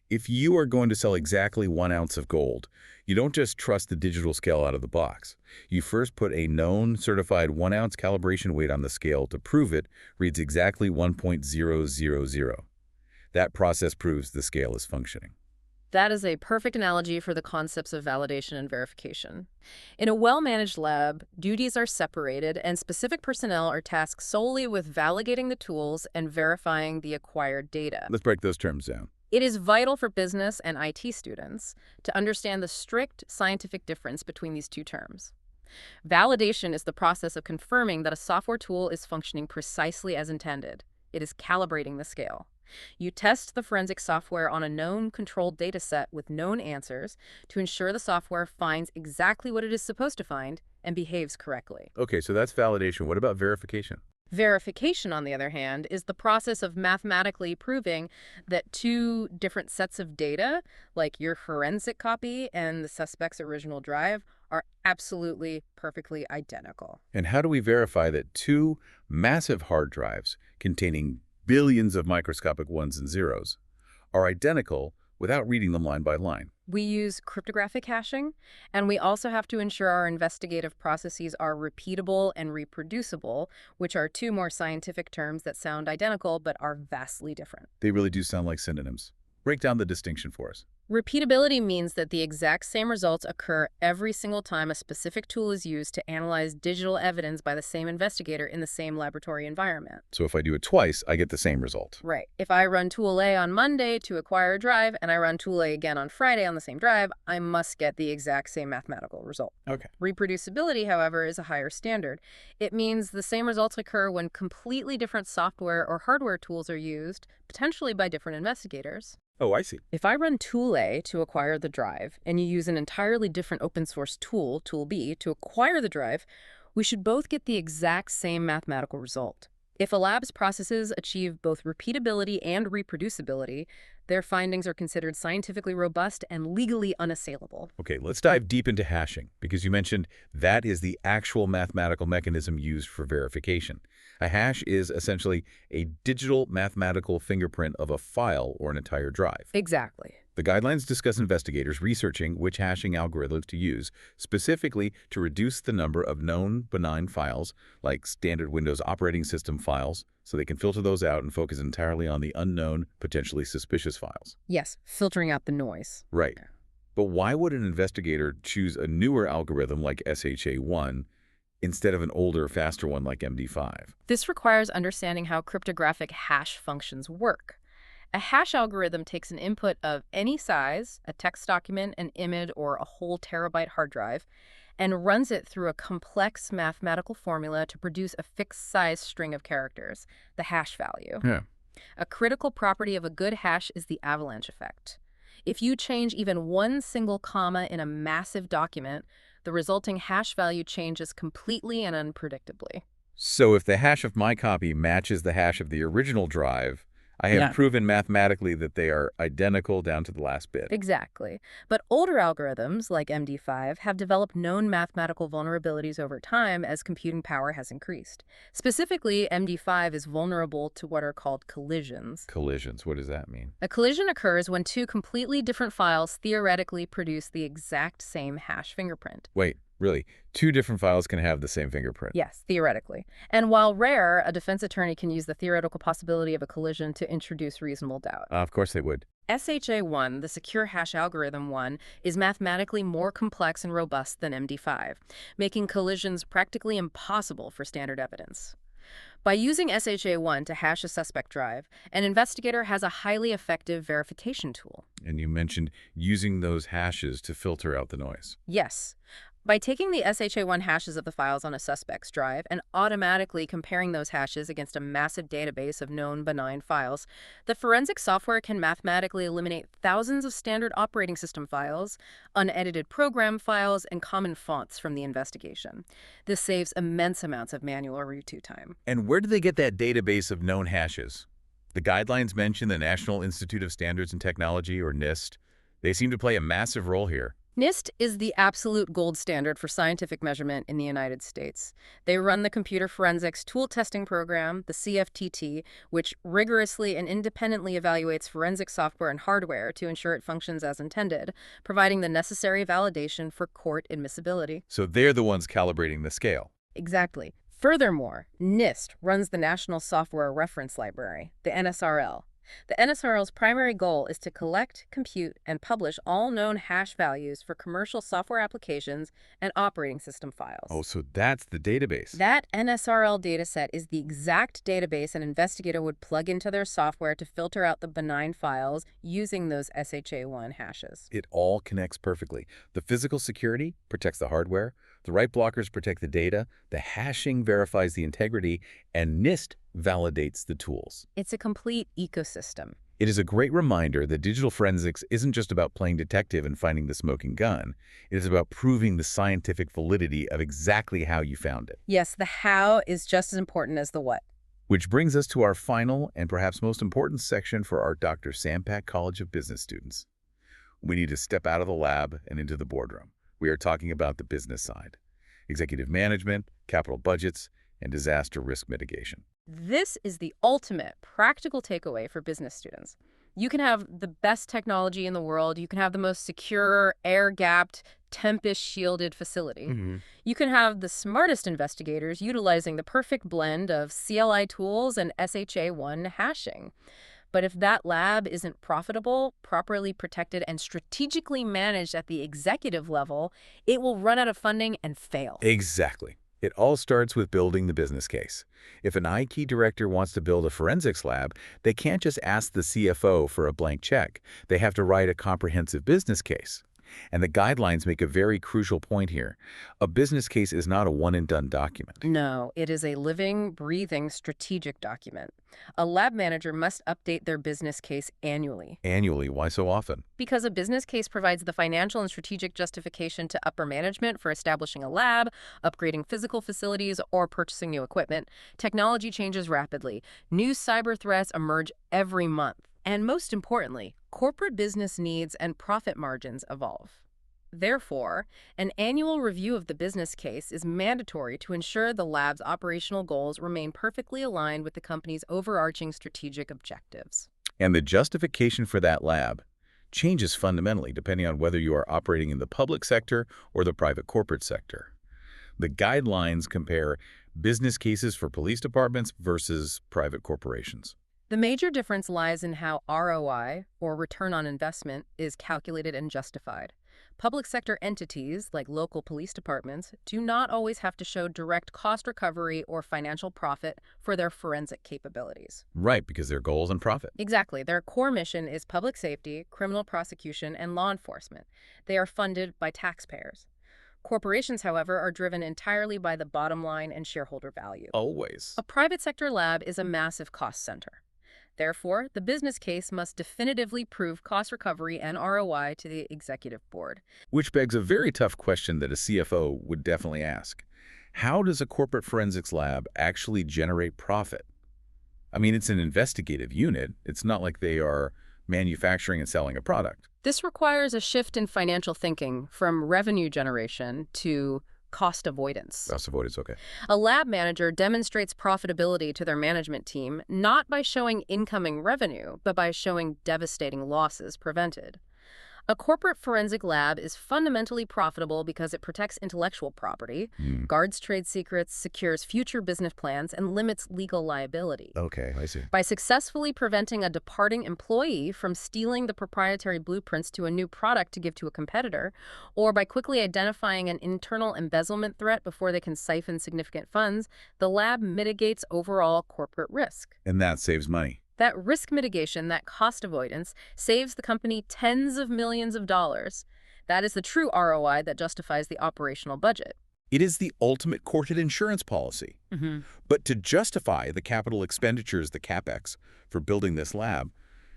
If you are going to sell exactly 1 ounce of gold, you don't just trust the digital scale out of the box. You first put a known, certified 1 ounce calibration weight on the scale to prove it reads exactly 1.000. That process proves the scale is functioning. That is a perfect analogy for the concepts of validation and verification. In a well-managed lab, duties are separated and specific personnel are tasked solely with validating the tools and verifying the acquired data. Let's break those terms down. It is vital for business and IT students to understand the strict scientific difference between these two terms. Validation is the process of confirming that a software tool is functioning precisely as intended. It is calibrating the scale. You test the forensic software on a known controlled data set with known answers to ensure the software finds exactly what it is supposed to find and behaves correctly. Okay, so that's validation. What about verification? Verification, on the other hand, is the process of mathematically proving that two different sets of data, like your forensic copy and the suspect's original drive, are absolutely perfectly identical. And how do we verify that two massive hard drives containing billions of microscopic ones and zeros are identical without reading them line by line? We use cryptographic hashing, and we also have to ensure our investigative processes are repeatable and reproducible, which are two more scientific terms that sound identical but are vastly different. They really do sound like synonyms. Break down the distinction for us. Repeatability means that the exact same results occur every single time a specific tool is used to analyze digital evidence by the same investigator in the same laboratory environment. So if I do it twice, I get the same result. Right. If I run tool A on Monday to acquire a drive and I run tool A again on Friday on the same drive, I must get the exact same mathematical result. Okay. Reproducibility, however, is a higher standard. It means the same results occur when completely different software or hardware tools are used, potentially by different investigators. Oh, I see. If I run tool A to acquire the drive, and you use an entirely different open source tool, tool B, to acquire the drive, we should both get the exact same mathematical result. If a lab's processes achieve both repeatability and reproducibility, their findings are considered scientifically robust and legally unassailable. Okay, let's dive deep into hashing, because you mentioned that is the actual mathematical mechanism used for verification. A hash is essentially a digital mathematical fingerprint of a file or an entire drive. Exactly. The guidelines discuss investigators researching which hashing algorithms to use, specifically to reduce the number of known benign files, like standard Windows operating system files, so they can filter those out and focus entirely on the unknown, potentially suspicious files. Yes, filtering out the noise. Right. But why would an investigator choose a newer algorithm like SHA-1 instead of an older, faster one like MD5? This requires understanding how cryptographic hash functions work. A hash algorithm takes an input of any size, a text document, an image, or a whole terabyte hard drive, and runs it through a complex mathematical formula to produce a fixed-size string of characters, the hash value. Yeah. A critical property of a good hash is the avalanche effect. If you change even one single comma in a massive document, the resulting hash value changes completely and unpredictably. So if the hash of my copy matches the hash of the original drive, I have proven mathematically that they are identical down to the last bit. Exactly. But older algorithms, like MD5, have developed known mathematical vulnerabilities over time as computing power has increased. Specifically, MD5 is vulnerable to what are called collisions. Collisions, what does that mean? A collision occurs when two completely different files theoretically produce the exact same hash fingerprint. Wait, really? Two different files can have the same fingerprint? Yes, theoretically. And while rare, a defense attorney can use the theoretical possibility of a collision to introduce reasonable doubt. Of course they would. SHA-1, the secure hash algorithm 1, is mathematically more complex and robust than MD5, making collisions practically impossible for standard evidence. By using SHA-1 to hash a suspect drive, an investigator has a highly effective verification tool. And you mentioned using those hashes to filter out the noise. Yes. By taking the SHA-1 hashes of the files on a suspect's drive and automatically comparing those hashes against a massive database of known benign files, the forensic software can mathematically eliminate thousands of standard operating system files, unedited program files, and common fonts from the investigation. This saves immense amounts of manual review time. And where do they get that database of known hashes? The guidelines mention the National Institute of Standards and Technology, or NIST. They seem to play a massive role here. NIST is the absolute gold standard for scientific measurement in the United States. They run the Computer Forensics Tool Testing Program, the CFTT, which rigorously and independently evaluates forensic software and hardware to ensure it functions as intended, providing the necessary validation for court admissibility. So they're the ones calibrating the scale. Exactly. Furthermore, NIST runs the National Software Reference Library, the NSRL. The NSRL's primary goal is to collect, compute, and publish all known hash values for commercial software applications and operating system files. Oh, so that's the database. That NSRL dataset is the exact database an investigator would plug into their software to filter out the benign files using those SHA-1 hashes. It all connects perfectly. The physical security protects the hardware, the right blockers protect the data, the hashing verifies the integrity, and NIST validates the tools. It's a complete ecosystem. It is a great reminder that digital forensics isn't just about playing detective and finding the smoking gun. It is about proving the scientific validity of exactly how you found it. Yes, the how is just as important as the what. Which brings us to our final and perhaps most important section for our Dr. Sampak College of Business students. We need to step out of the lab and into the boardroom. We are talking about the business side: executive management, capital budgets, and disaster risk mitigation. This is the ultimate practical takeaway for business students. You can have the best technology in the world. You can have the most secure, air-gapped, Tempest-shielded facility. You can have the smartest investigators utilizing the perfect blend of CLI tools and SHA-1 hashing. But if that lab isn't profitable, properly protected, and strategically managed at the executive level, it will run out of funding and fail. Exactly. It all starts with building the business case. If an IT director wants to build a forensics lab, they can't just ask the CFO for a blank check. They have to write a comprehensive business case. And the guidelines make a very crucial point here. A business case is not a one-and-done document. No, it is a living, breathing, strategic document. A lab manager must update their business case annually. Annually, why so often? Because a business case provides the financial and strategic justification to upper management for establishing a lab, upgrading physical facilities, or purchasing new equipment. Technology changes rapidly. New cyber threats emerge every month. And most importantly, corporate business needs and profit margins evolve. Therefore, an annual review of the business case is mandatory to ensure the lab's operational goals remain perfectly aligned with the company's overarching strategic objectives. And the justification for that lab changes fundamentally depending on whether you are operating in the public sector or the private corporate sector. The guidelines compare business cases for police departments versus private corporations. The major difference lies in how ROI, or return on investment, is calculated and justified. Public sector entities, like local police departments, do not always have to show direct cost recovery or financial profit for their forensic capabilities. Right, because their goals and profit. Exactly. Their core mission is public safety, criminal prosecution, and law enforcement. They are funded by taxpayers. Corporations, however, are driven entirely by the bottom line and shareholder value. Always. A private sector lab is a massive cost center. Therefore, the business case must definitively prove cost recovery and ROI to the executive board. Which begs a very tough question that a CFO would definitely ask. How does a corporate forensics lab actually generate profit? I mean, it's an investigative unit. It's not like they are manufacturing and selling a product. This requires a shift in financial thinking from revenue generation to cost avoidance. Cost avoidance, okay. A lab manager demonstrates profitability to their management team not by showing incoming revenue, but by showing devastating losses prevented. A corporate forensic lab is fundamentally profitable because it protects intellectual property, guards trade secrets, secures future business plans, and limits legal liability. Okay, I see. By successfully preventing a departing employee from stealing the proprietary blueprints to a new product to give to a competitor, or by quickly identifying an internal embezzlement threat before they can siphon significant funds, the lab mitigates overall corporate risk. And that saves money. That risk mitigation, that cost avoidance, saves the company tens of millions of dollars. That is the true ROI that justifies the operational budget. It is the ultimate courted insurance policy. But to justify the capital expenditures, the CapEx, for building this lab,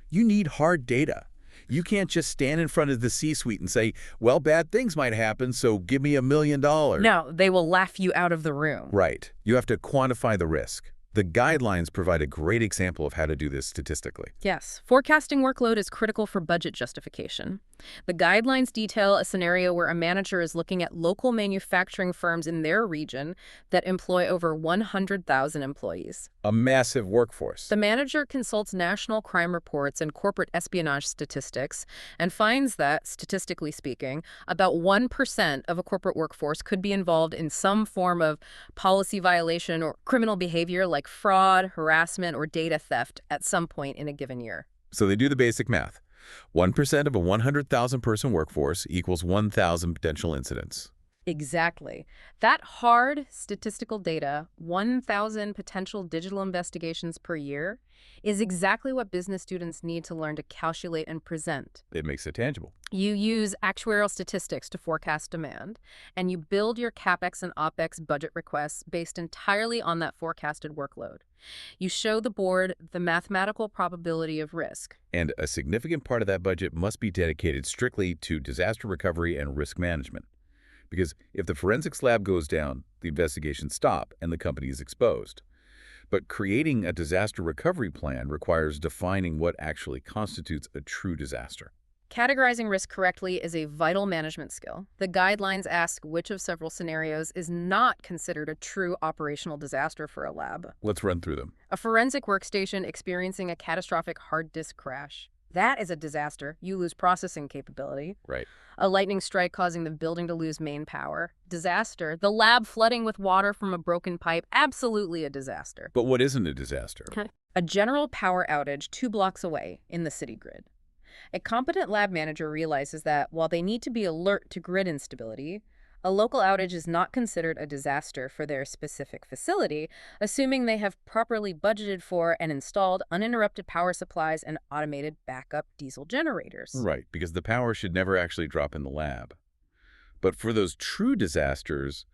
you need hard data. You can't just stand in front of the C-suite and say, well, bad things might happen, so give me $1 million. No, they will laugh you out of the room. Right. You have to quantify the risk. The guidelines provide a great example of how to do this statistically. Yes, forecasting workload is critical for budget justification. The guidelines detail a scenario where a manager is looking at local manufacturing firms in their region that employ over 100,000 employees. A massive workforce. The manager consults national crime reports and corporate espionage statistics and finds that, statistically speaking, about 1% of a corporate workforce could be involved in some form of policy violation or criminal behavior like fraud, harassment, or data theft at some point in a given year. So they do the basic math. 1% of a 100,000-person workforce equals 1,000 potential incidents. Exactly. That hard statistical data, 1,000 potential digital investigations per year, is exactly what business students need to learn to calculate and present. It makes it tangible. You use actuarial statistics to forecast demand, and you build your CapEx and OpEx budget requests based entirely on that forecasted workload. You show the board the mathematical probability of risk. And a significant part of that budget must be dedicated strictly to disaster recovery and risk management. Because if the forensics lab goes down, the investigations stop and the company is exposed. But creating a disaster recovery plan requires defining what actually constitutes a true disaster. Categorizing risk correctly is a vital management skill. The guidelines ask which of several scenarios is not considered a true operational disaster for a lab. Let's run through them. A forensic workstation experiencing a catastrophic hard disk crash. That is a disaster. You lose processing capability. Right. A lightning strike causing the building to lose main power. Disaster. The lab flooding with water from a broken pipe. Absolutely a disaster. But what isn't a disaster? A general power outage 2 blocks away in the city grid. A competent lab manager realizes that while they need to be alert to grid instability, a local outage is not considered a disaster for their specific facility, assuming they have properly budgeted for and installed uninterrupted power supplies and automated backup diesel generators. Right, because the power should never actually drop in the lab. But for those true disasters,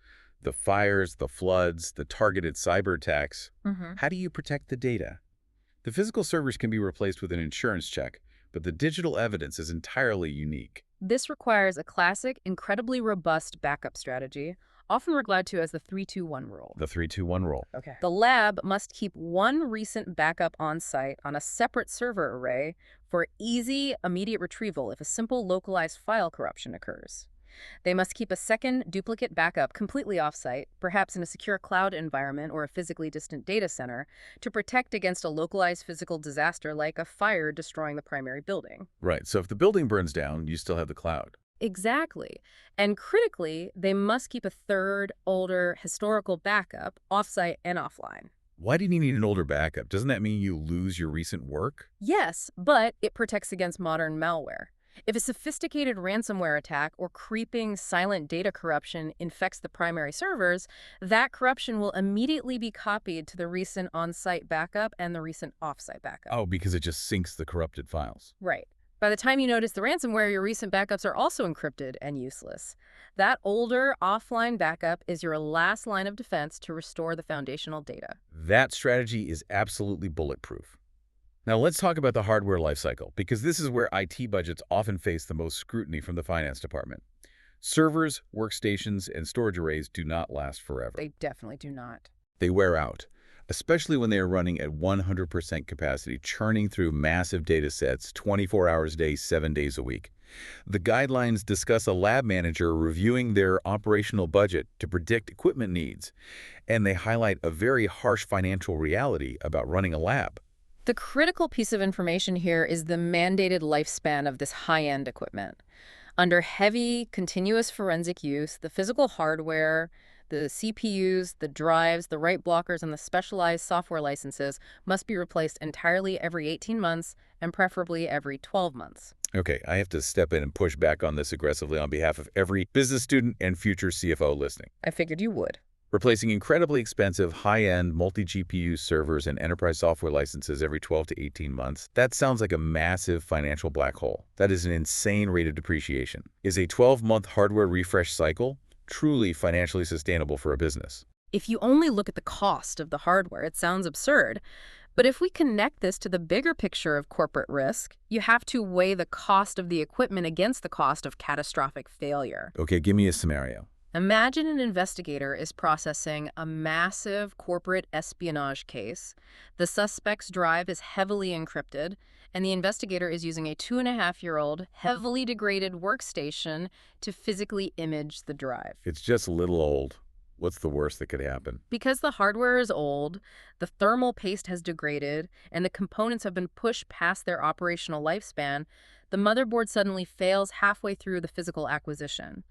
the fires, the floods, the targeted cyber attacks, how do you protect the data? The physical servers can be replaced with an insurance check, but the digital evidence is entirely unique. This requires a classic, incredibly robust backup strategy, often referred to as the 3-2-1 rule. The 3-2-1 rule. Okay. The lab must keep one recent backup on site on a separate server array for easy, immediate retrieval if a simple localized file corruption occurs. They must keep a second duplicate backup completely off-site, perhaps in a secure cloud environment or a physically distant data center, to protect against a localized physical disaster like a fire destroying the primary building. Right, so if the building burns down, you still have the cloud. Exactly. And critically, they must keep a third, older, historical backup off-site and offline. Why do you need an older backup? Doesn't that mean you lose your recent work? Yes, but it protects against modern malware. If a sophisticated ransomware attack or creeping silent data corruption infects the primary servers, that corruption will immediately be copied to the recent on-site backup and the recent off-site backup. Oh, because it just syncs the corrupted files. Right. By the time you notice the ransomware, your recent backups are also encrypted and useless. That older, offline backup is your last line of defense to restore the foundational data. That strategy is absolutely bulletproof. Now let's talk about the hardware lifecycle, because this is where IT budgets often face the most scrutiny from the finance department. Servers, workstations, and storage arrays do not last forever. They definitely do not. They wear out, especially when they are running at 100% capacity, churning through massive data sets 24 hours a day, 7 days a week. The guidelines discuss a lab manager reviewing their operational budget to predict equipment needs, and they highlight a very harsh financial reality about running a lab. The critical piece of information here is the mandated lifespan of this high-end equipment. Under heavy, continuous forensic use, the physical hardware, the CPUs, the drives, the write blockers, and the specialized software licenses must be replaced entirely every 18 months and preferably every 12 months. Okay, I have to step in and push back on this aggressively on behalf of every business student and future CFO listening. I figured you would. Replacing incredibly expensive, high-end, multi-GPU servers and enterprise software licenses every 12 to 18 months, that sounds like a massive financial black hole. That is an insane rate of depreciation. Is a 12-month hardware refresh cycle truly financially sustainable for a business? If you only look at the cost of the hardware, it sounds absurd. But if we connect this to the bigger picture of corporate risk, you have to weigh the cost of the equipment against the cost of catastrophic failure. Okay, give me a scenario. Imagine an investigator is processing a massive corporate espionage case. The suspect's drive is heavily encrypted, and the investigator is using a 2.5-year-old, heavily degraded workstation to physically image the drive. It's just a little old. What's the worst that could happen? Because the hardware is old, the thermal paste has degraded, and the components have been pushed past their operational lifespan, the motherboard suddenly fails halfway through the physical acquisition.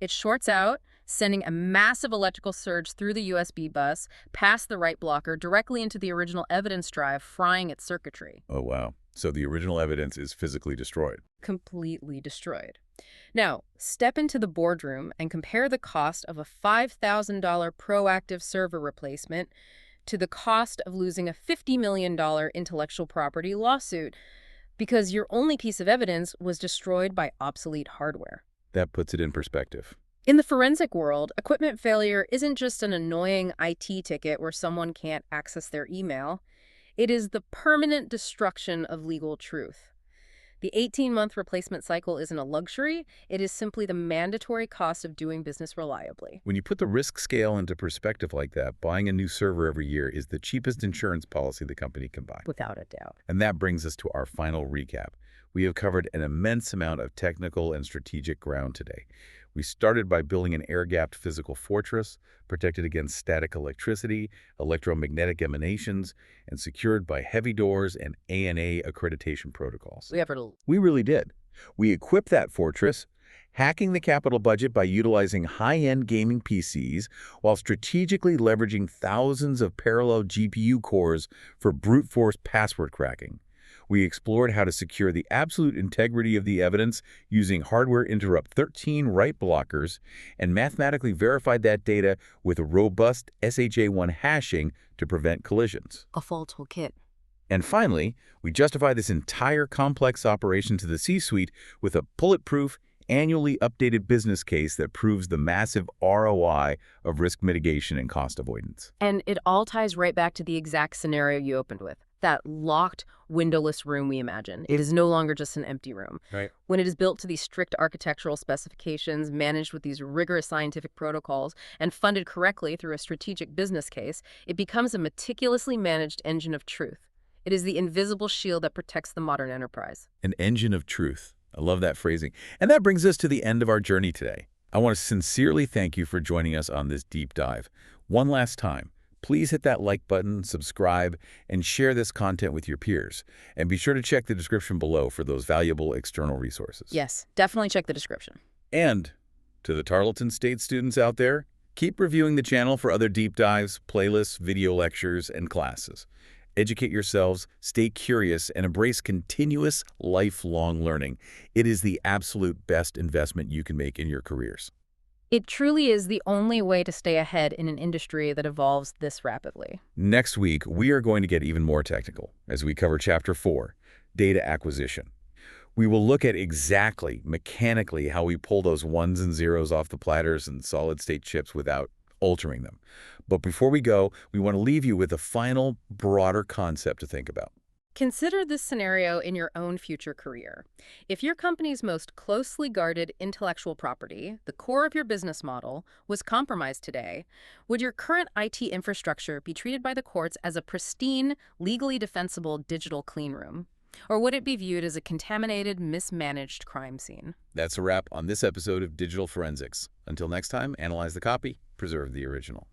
It shorts out, sending a massive electrical surge through the USB bus, past the write blocker, directly into the original evidence drive, frying its circuitry. Oh, wow. So the original evidence is physically destroyed. Completely destroyed. Now, step into the boardroom and compare the cost of a $5,000 proactive server replacement to the cost of losing a $50 million intellectual property lawsuit because your only piece of evidence was destroyed by obsolete hardware. That puts it in perspective. In the forensic world, equipment failure isn't just an annoying IT ticket where someone can't access their email. It is the permanent destruction of legal truth. The 18-month replacement cycle isn't a luxury. It is simply the mandatory cost of doing business reliably. When you put the risk scale into perspective like that, buying a new server every year is the cheapest insurance policy the company can buy. Without a doubt. And that brings us to our final recap. We have covered an immense amount of technical and strategic ground today. We started by building an air-gapped physical fortress, protected against static electricity, electromagnetic emanations, and secured by heavy doors and ANA accreditation protocols. We really did. We equipped that fortress, hacking the capital budget by utilizing high-end gaming PCs while strategically leveraging thousands of parallel GPU cores for brute force password cracking. We explored how to secure the absolute integrity of the evidence using hardware interrupt 13 write blockers and mathematically verified that data with robust SHA-1 hashing to prevent collisions. A full toolkit. And finally, we justify this entire complex operation to the C-suite with a bulletproof, annually updated business case that proves the massive ROI of risk mitigation and cost avoidance. And it all ties right back to the exact scenario you opened with. That locked, windowless room we imagine. It is no longer just an empty room. Right. When it is built to these strict architectural specifications, managed with these rigorous scientific protocols, and funded correctly through a strategic business case, it becomes a meticulously managed engine of truth. It is the invisible shield that protects the modern enterprise. An engine of truth. I love that phrasing. And that brings us to the end of our journey today. I want to sincerely thank you for joining us on this deep dive. One last time, please hit that like button, subscribe, and share this content with your peers. And be sure to check the description below for those valuable external resources. Yes, definitely check the description. And to the Tarleton State students out there, keep reviewing the channel for other deep dives, playlists, video lectures, and classes. Educate yourselves, stay curious, and embrace continuous, lifelong learning. It is the absolute best investment you can make in your careers. It truly is the only way to stay ahead in an industry that evolves this rapidly. Next week, we are going to get even more technical as we cover Chapter 4, Data Acquisition. We will look at exactly, mechanically, how we pull those ones and zeros off the platters and solid-state chips without altering them. But before we go, we want to leave you with a final, broader concept to think about. Consider this scenario in your own future career. If your company's most closely guarded intellectual property, the core of your business model, was compromised today, would your current IT infrastructure be treated by the courts as a pristine, legally defensible digital clean room? Or would it be viewed as a contaminated, mismanaged crime scene? That's a wrap on this episode of Digital Forensics. Until next time, analyze the copy, preserve the original.